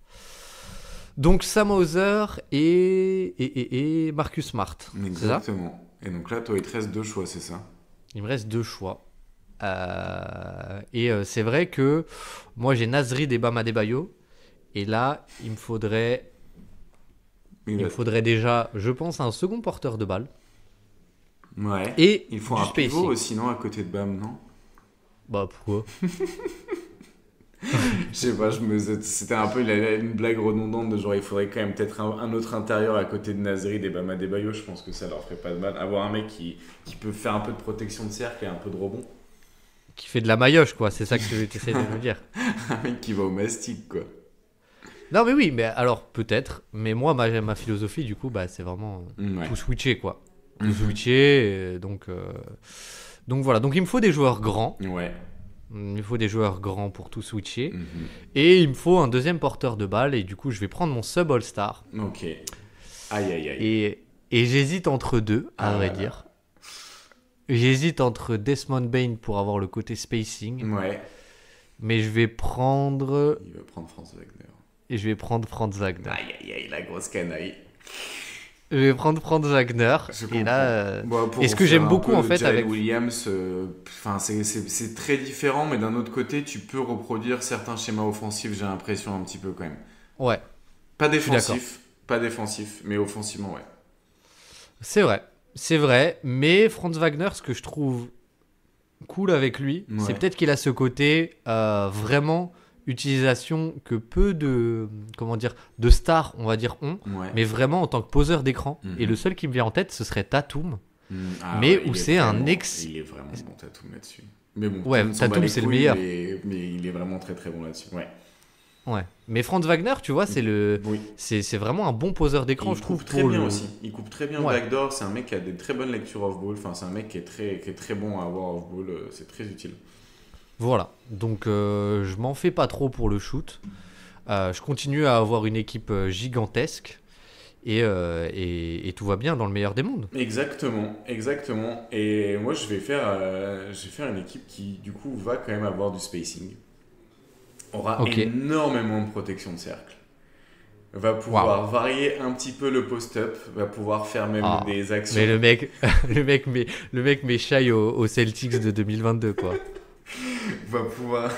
Donc Sam Hauser et Marcus Smart. Exactement. Et donc là, toi, il te reste 2 choix, c'est ça? Il me reste 2 choix. C'est vrai que moi j'ai Nasrid et Bam Adebayo. Et là, il me faudrait déjà, je pense, un second porteur de balle. Ouais. Et il faut un pivot aussi, non, à côté de Bam, non? Bah pourquoi? Je sais pas, c'était un peu une blague redondante de genre il faudrait quand même peut-être un autre intérieur à côté de Nasrid et Bam Adebayo. Je pense que ça leur ferait pas de mal. Avoir un mec qui peut faire un peu de protection de cercle et un peu de rebond. Qui fait de la maillotche, quoi. C'est ça que tu essaies de me dire. Un mec qui va au mastic, quoi. Non mais oui, mais alors peut-être. Mais moi, ma philosophie, du coup, bah, c'est vraiment tout switcher, quoi. Tout switcher, donc voilà. Donc il me faut des joueurs grands. Ouais. Il me faut des joueurs grands pour tout switcher. Et il me faut un deuxième porteur de balle. Et du coup, je vais prendre mon sub All-Star. Ok. Aïe. Et j'hésite entre deux, à vrai dire. J'hésite entre Desmond Bane pour avoir le côté spacing. Ouais. Mais je vais prendre... Il va prendre Franz Wagner. Et je vais prendre Franz Wagner. Aïe, la grosse canaille. Je vais prendre Franz Wagner. Et là, et ce que j'aime beaucoup en fait avec Williams, c'est très différent, mais d'un autre côté, tu peux reproduire certains schémas offensifs. J'ai l'impression un petit peu quand même. Ouais. Pas défensif, mais offensivement, ouais. C'est vrai. Mais Franz Wagner, ce que je trouve cool avec lui, c'est peut-être qu'il a ce côté vraiment utilisation que peu de stars, on va dire, ont, mais vraiment en tant que poseur d'écran. Et le seul qui me vient en tête, ce serait Tatum. Mais où c'est un ex. Il est vraiment bon, Tatum, là-dessus. Mais bon, Tatum, c'est le meilleur. Mais il est vraiment très très bon là-dessus. Ouais. Mais Franz Wagner, tu vois, c'est vraiment un bon poseur d'écran, je trouve. Très bien aussi. Il coupe très bien backdoor. C'est un mec qui a des très bonnes lectures off-ball. Enfin, c'est un mec qui est très bon à avoir off-ball. C'est très utile. Voilà, donc je m'en fais pas trop pour le shoot. Je continue à avoir une équipe gigantesque et tout va bien dans le meilleur des mondes. Exactement. Et moi, je vais faire une équipe qui, du coup, va quand même avoir du spacing. Aura énormément de protection de cercle. Va pouvoir varier un petit peu le post-up, va pouvoir faire même des actions. Mais le mec met Shai aux Celtics de 2022, quoi. Va pouvoir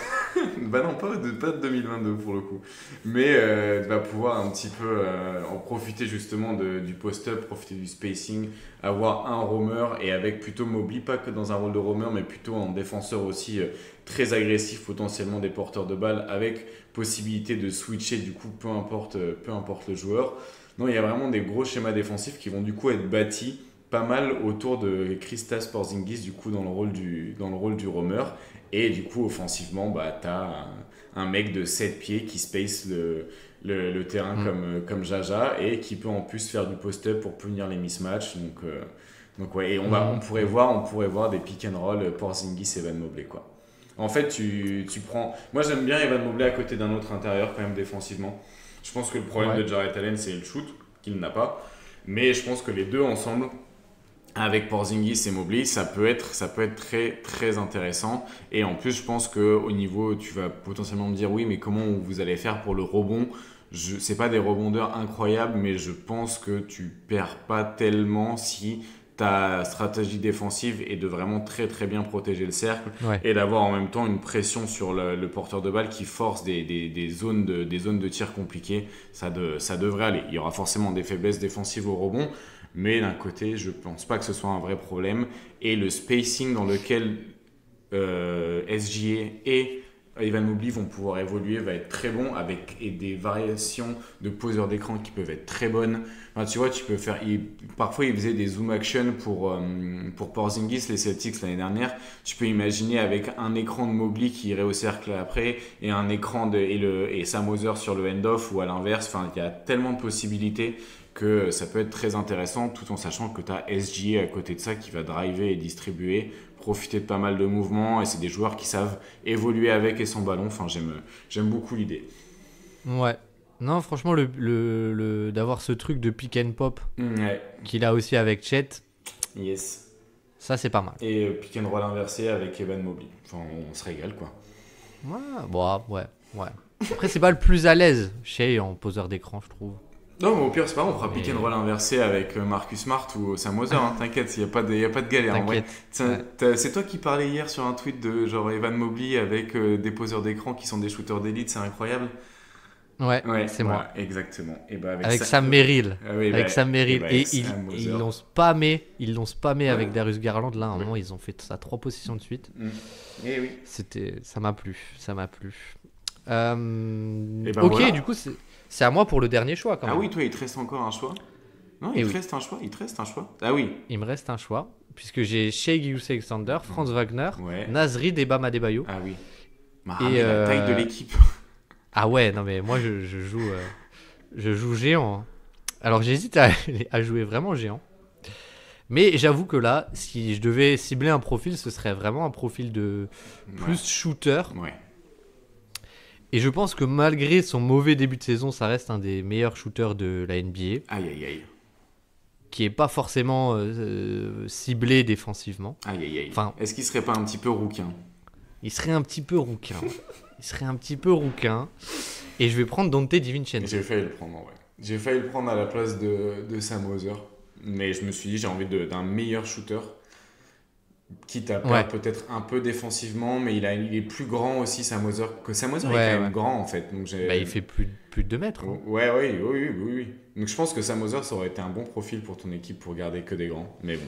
bah non, pas de 2022 pour le coup, mais va pouvoir un petit peu en profiter justement du post-up, profiter du spacing, avoir un roamer et avec plutôt Mobley, pas que dans un rôle de roamer mais plutôt en défenseur aussi très agressif, potentiellement des porteurs de balles avec possibilité de switcher du coup peu importe le joueur. Non, il y a vraiment des gros schémas défensifs qui vont du coup être bâtis pas mal autour de Kristaps Porzingis du coup dans le rôle du roamer. Et du coup, offensivement, bah, tu as un mec de 7 pieds qui space le terrain comme Jaja et qui peut en plus faire du post-up pour punir les mismatchs. Donc ouais, et on pourrait voir des pick and roll Porzingis et Evan Mobley, quoi. En fait, tu prends... Moi, j'aime bien Evan Mobley à côté d'un autre intérieur quand même défensivement. Je pense que le problème de Jarrett Allen, c'est le shoot, qu'il n'a pas. Mais je pense que les deux ensemble... avec Porzingis et Mobley, ça peut être très, très intéressant. Et en plus, je pense qu'au niveau, tu vas potentiellement me dire, oui, mais comment vous allez faire pour le rebond? C'est pas des rebondeurs incroyables, mais je pense que tu perds pas tellement si ta stratégie défensive est de vraiment très, très bien protéger le cercle et d'avoir en même temps une pression sur le porteur de balle qui force des zones de tir compliquées. Ça devrait aller. Il y aura forcément des faiblesses défensives au rebond. Mais d'un côté, je ne pense pas que ce soit un vrai problème. Et le spacing dans lequel SGA et Evan Mobley vont pouvoir évoluer va être très bon et des variations de poseurs d'écran qui peuvent être très bonnes. Enfin, tu vois, tu peux faire. Parfois, ils faisaient des zoom action pour Porzingis, les Celtics l'année dernière. Tu peux imaginer avec un écran de Mobley qui irait au cercle après et un écran et Sam Hauser sur le end-off ou à l'inverse. Enfin, il y a tellement de possibilités que ça peut être très intéressant tout en sachant que tu as SGA à côté de ça qui va driver et distribuer, profiter de pas mal de mouvements et c'est des joueurs qui savent évoluer avec et sans ballon. Enfin, j'aime beaucoup l'idée. Ouais. Non, franchement, d'avoir ce truc de pick and pop qu'il a aussi avec Chet, yes. Ça c'est pas mal. Et pick and roll inversé avec Evan Mobley. Enfin, on se régale quoi. Ouais. Après, c'est pas le plus à l'aise chez en poseur d'écran, je trouve. Non, mais au pire, c'est pas grave, on fera pick and roll inversé avec Marcus Smart ou Sam Hauser, hein, t'inquiète, il n'y a pas de galère. En vrai. C'est toi qui parlais hier sur un tweet de genre Evan Mobley avec des poseurs d'écran qui sont des shooters d'élite, c'est incroyable. Ouais, c'est moi. Exactement. Et avec Sam Merrill. Sam Merrill. Et ils l'ont spammé avec Darius Garland. Là, à un moment, ils ont fait ça 3 positions de suite. Et oui. Ça m'a plu. Ok, du coup, c'est à moi pour le dernier choix quand même. Ah oui, toi, il te reste encore un choix? Non, il te reste un choix. Ah oui. Il me reste un choix, puisque j'ai Shai Gilgeous-Alexander, Franz Wagner, Nasri et Bam Adebayo. Ah oui. Et la taille de l'équipe. Ah ouais, non mais moi je joue géant. Alors j'hésite à jouer vraiment géant. Mais j'avoue que là, si je devais cibler un profil, ce serait vraiment un profil de plus shooter. Ouais. Et je pense que malgré son mauvais début de saison, ça reste un des meilleurs shooters de la NBA. Aïe. Qui est pas forcément ciblé défensivement. Aïe. Enfin, est-ce qu'il serait pas un petit peu rouquin? Il serait un petit peu rouquin. Et je vais prendre Dante DiVincenzo. J'ai failli le prendre, ouais. J'ai failli le prendre à la place de Sam Hauser. Mais je me suis dit, j'ai envie d'un meilleur shooter. Quitte à perdre peut-être un peu défensivement, mais il est plus grand aussi, Sam Hauser. Que Sam Hauser est quand même grand, en fait. Donc il fait plus de 2 mètres. Hein. Oui. Donc je pense que Sam Hauser, ça aurait été un bon profil pour ton équipe pour garder que des grands. Mais bon.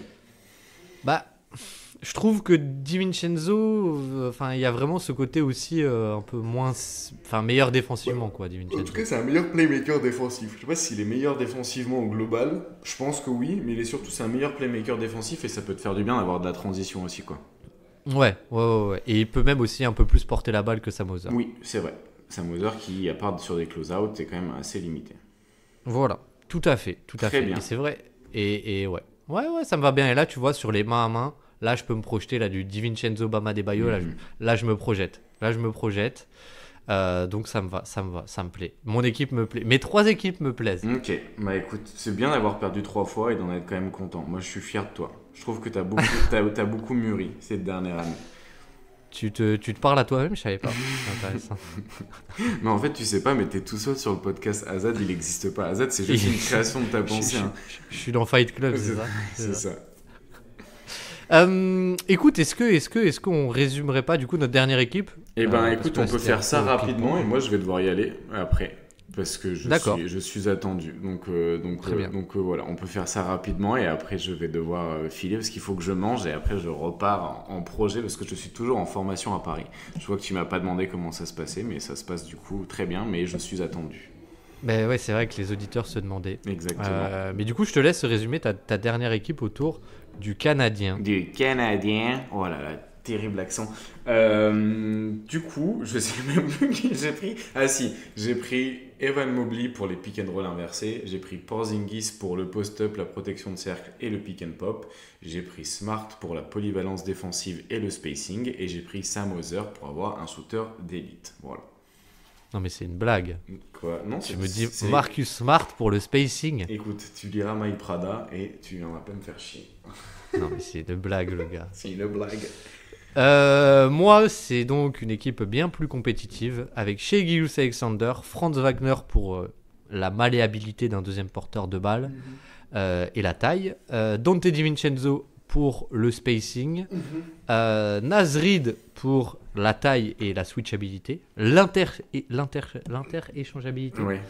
Je trouve que DiVincenzo, il y a vraiment ce côté aussi un peu moins, meilleur défensivement quoi, DiVincenzo. En tout cas, c'est un meilleur playmaker défensif. Je sais pas s'il est meilleur défensivement au global. Je pense que oui, mais c'est un meilleur playmaker défensif et ça peut te faire du bien d'avoir de la transition aussi quoi. Ouais. Et il peut même aussi un peu plus porter la balle que Sam Hauser. Oui, c'est vrai. Sam Hauser qui, à part sur des close-out, c'est quand même assez limité. Voilà, tout à fait. Très bien. Et c'est vrai. Et ouais. Ouais, ça me va bien. Et là, tu vois, sur les main à main. Là, je peux me projeter du DiVincenzo, Bam Adebayo. Là, je me projette. Donc, ça me plaît. Mon équipe me plaît. Mes 3 équipes me plaisent. Ok. Écoute, c'est bien d'avoir perdu 3 fois et d'en être quand même content. Moi, je suis fier de toi. Je trouve que t'as beaucoup mûri cette dernière année. Tu te parles à toi-même, je savais pas. C'est intéressant. Mais en fait, tu sais pas, mais t'es tout seul sur le podcast. Azad, il n'existe pas. Azad, c'est juste une création de ta pensée. Je suis dans Fight Club, c'est ça. C'est ça. Écoute, est-ce qu'on résumerait pas du coup notre dernière équipe? Écoute, on peut faire ça rapidement et moi je vais devoir y aller après parce que je suis attendu. Donc voilà, on peut faire ça rapidement et après je vais devoir filer parce qu'il faut que je mange et après je repars en projet parce que je suis toujours en formation à Paris. Je vois que tu m'as pas demandé comment ça se passait, mais ça se passe du coup très bien, mais je suis attendu. Ben ouais, c'est vrai que les auditeurs se demandaient. Exactement. Mais du coup, je te laisse résumer ta dernière équipe autour du Canadien. Oh là là, terrible accent. Du coup, je sais même plus qui j'ai pris. Ah si, j'ai pris Evan Mobley pour les pick and roll inversés. J'ai pris Porzingis pour le post-up, la protection de cercle et le pick and pop. J'ai pris Smart pour la polyvalence défensive et le spacing. Et j'ai pris Sam Hauser pour avoir un shooter d'élite. Voilà. Non, mais c'est une blague. Quoi? Non, je me dis Marcus Smart pour le spacing. Écoute, tu liras My Prada et tu viendras pas me faire chier. Non, mais c'est une blague, le gars. C'est une blague. Moi, c'est donc une équipe bien plus compétitive avec Shai Gilgeous-Alexander, Franz Wagner pour la malléabilité d'un deuxième porteur de balle et la taille, Dante DiVincenzo pour le spacing, Naz Reid pour la taille et la switchabilité, l'inter-échangeabilité. Ouais.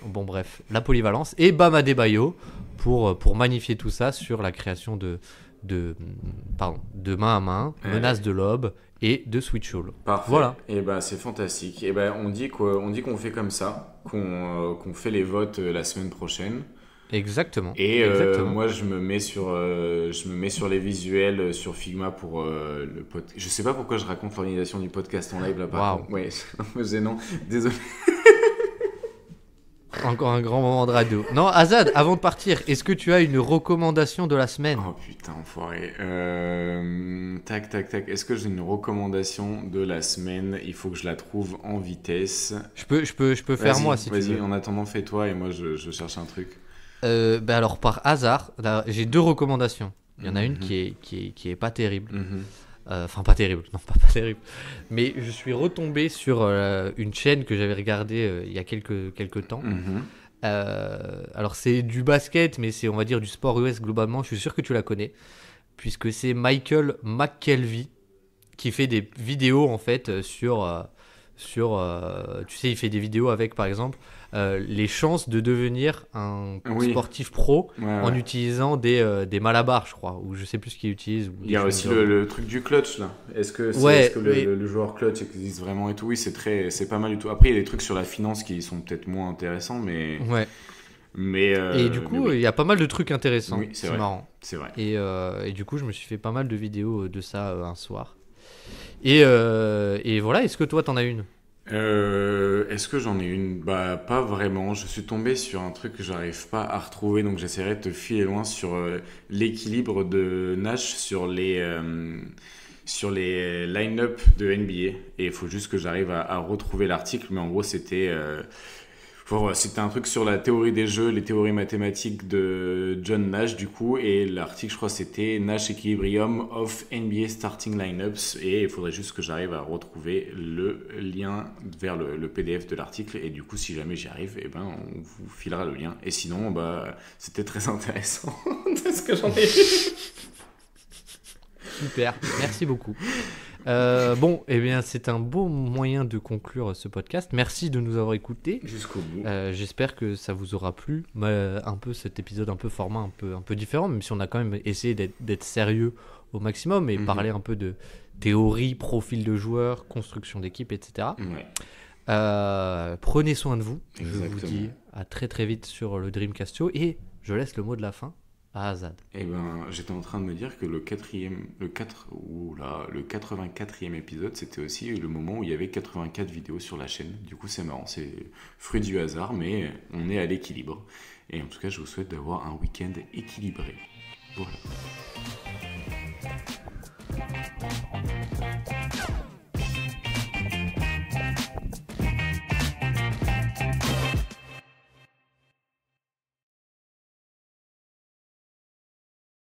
Bon bref, la polyvalence, et Bam Adebayo pour magnifier tout ça sur la création de main à main, menace de lob et de switch all. Parfait. Voilà. Et c'est fantastique. Et on dit qu'on fait comme ça, qu'on fait les votes la semaine prochaine. Exactement. Et moi je me mets sur les visuels sur Figma pour le podcast. Je sais pas pourquoi je raconte l'organisation du podcast en live là par contre. Ouais, c'est un peu gênant. Désolé. Encore un grand moment de radio. Non, Azad, avant de partir, est-ce que tu as une recommandation de la semaine ? Oh putain, enfoiré. Tac. Est-ce que j'ai une recommandation de la semaine ? Il faut que je la trouve en vitesse. Je peux faire moi si tu veux. Vas-y, en attendant, fais-toi et moi je cherche un truc. Alors par hasard, là, j'ai 2 recommandations. Il y en a une qui est pas terrible. Enfin, pas terrible, non, pas terrible. Mais je suis retombé sur une chaîne que j'avais regardée il y a quelques temps. Alors, c'est du basket, mais c'est, on va dire, du sport US globalement. Je suis sûr que tu la connais, puisque c'est Michael McKelvey qui fait des vidéos, en fait, sur tu sais, il fait des vidéos avec, par exemple, les chances de devenir un sportif pro en utilisant des malabars, je crois, ou je sais plus ce qu'il utilise. Il y a aussi le truc du clutch là. Est-ce que le joueur clutch existe vraiment et tout ? Oui, c'est pas mal du tout. Après, il y a des trucs sur la finance qui sont peut-être moins intéressants, mais. Ouais. Et du coup, il y a pas mal de trucs intéressants. Oui, c'est vrai. Marrant. C'est vrai. Et du coup, je me suis fait pas mal de vidéos de ça un soir. Et voilà. Est-ce que toi, t'en as une ? Est-ce que j'en ai une ? Pas vraiment. Je suis tombé sur un truc que j'arrive pas à retrouver, donc j'essaierai de te filer loin sur l'équilibre de Nash sur les line-up de NBA. Et il faut juste que j'arrive à retrouver l'article, mais en gros c'était un truc sur la théorie des jeux, les théories mathématiques de John Nash du coup, et l'article je crois c'était Nash Equilibrium of NBA Starting Lineups, et il faudrait juste que j'arrive à retrouver le lien vers le PDF de l'article, et du coup si jamais j'y arrive, on vous filera le lien, et sinon c'était très intéressant de ce que j'en ai vu. Super, merci beaucoup. C'est un beau moyen de conclure ce podcast. Merci de nous avoir écoutés jusqu'au bout. J'espère que ça vous aura plu. Un peu cet épisode, un peu format un peu différent, même si on a quand même essayé d'être sérieux au maximum et parler un peu de théorie, profil de joueur, construction d'équipe, etc. Ouais. Prenez soin de vous. Exactement. Je vous dis à très très vite sur le Dreamcast Show et je laisse le mot de la fin à Azad. J'étais en train de me dire que le 84e épisode, c'était aussi le moment où il y avait 84 vidéos sur la chaîne. Du coup, c'est marrant, c'est fruit du hasard, mais on est à l'équilibre. Et en tout cas, je vous souhaite d'avoir un week-end équilibré. Voilà.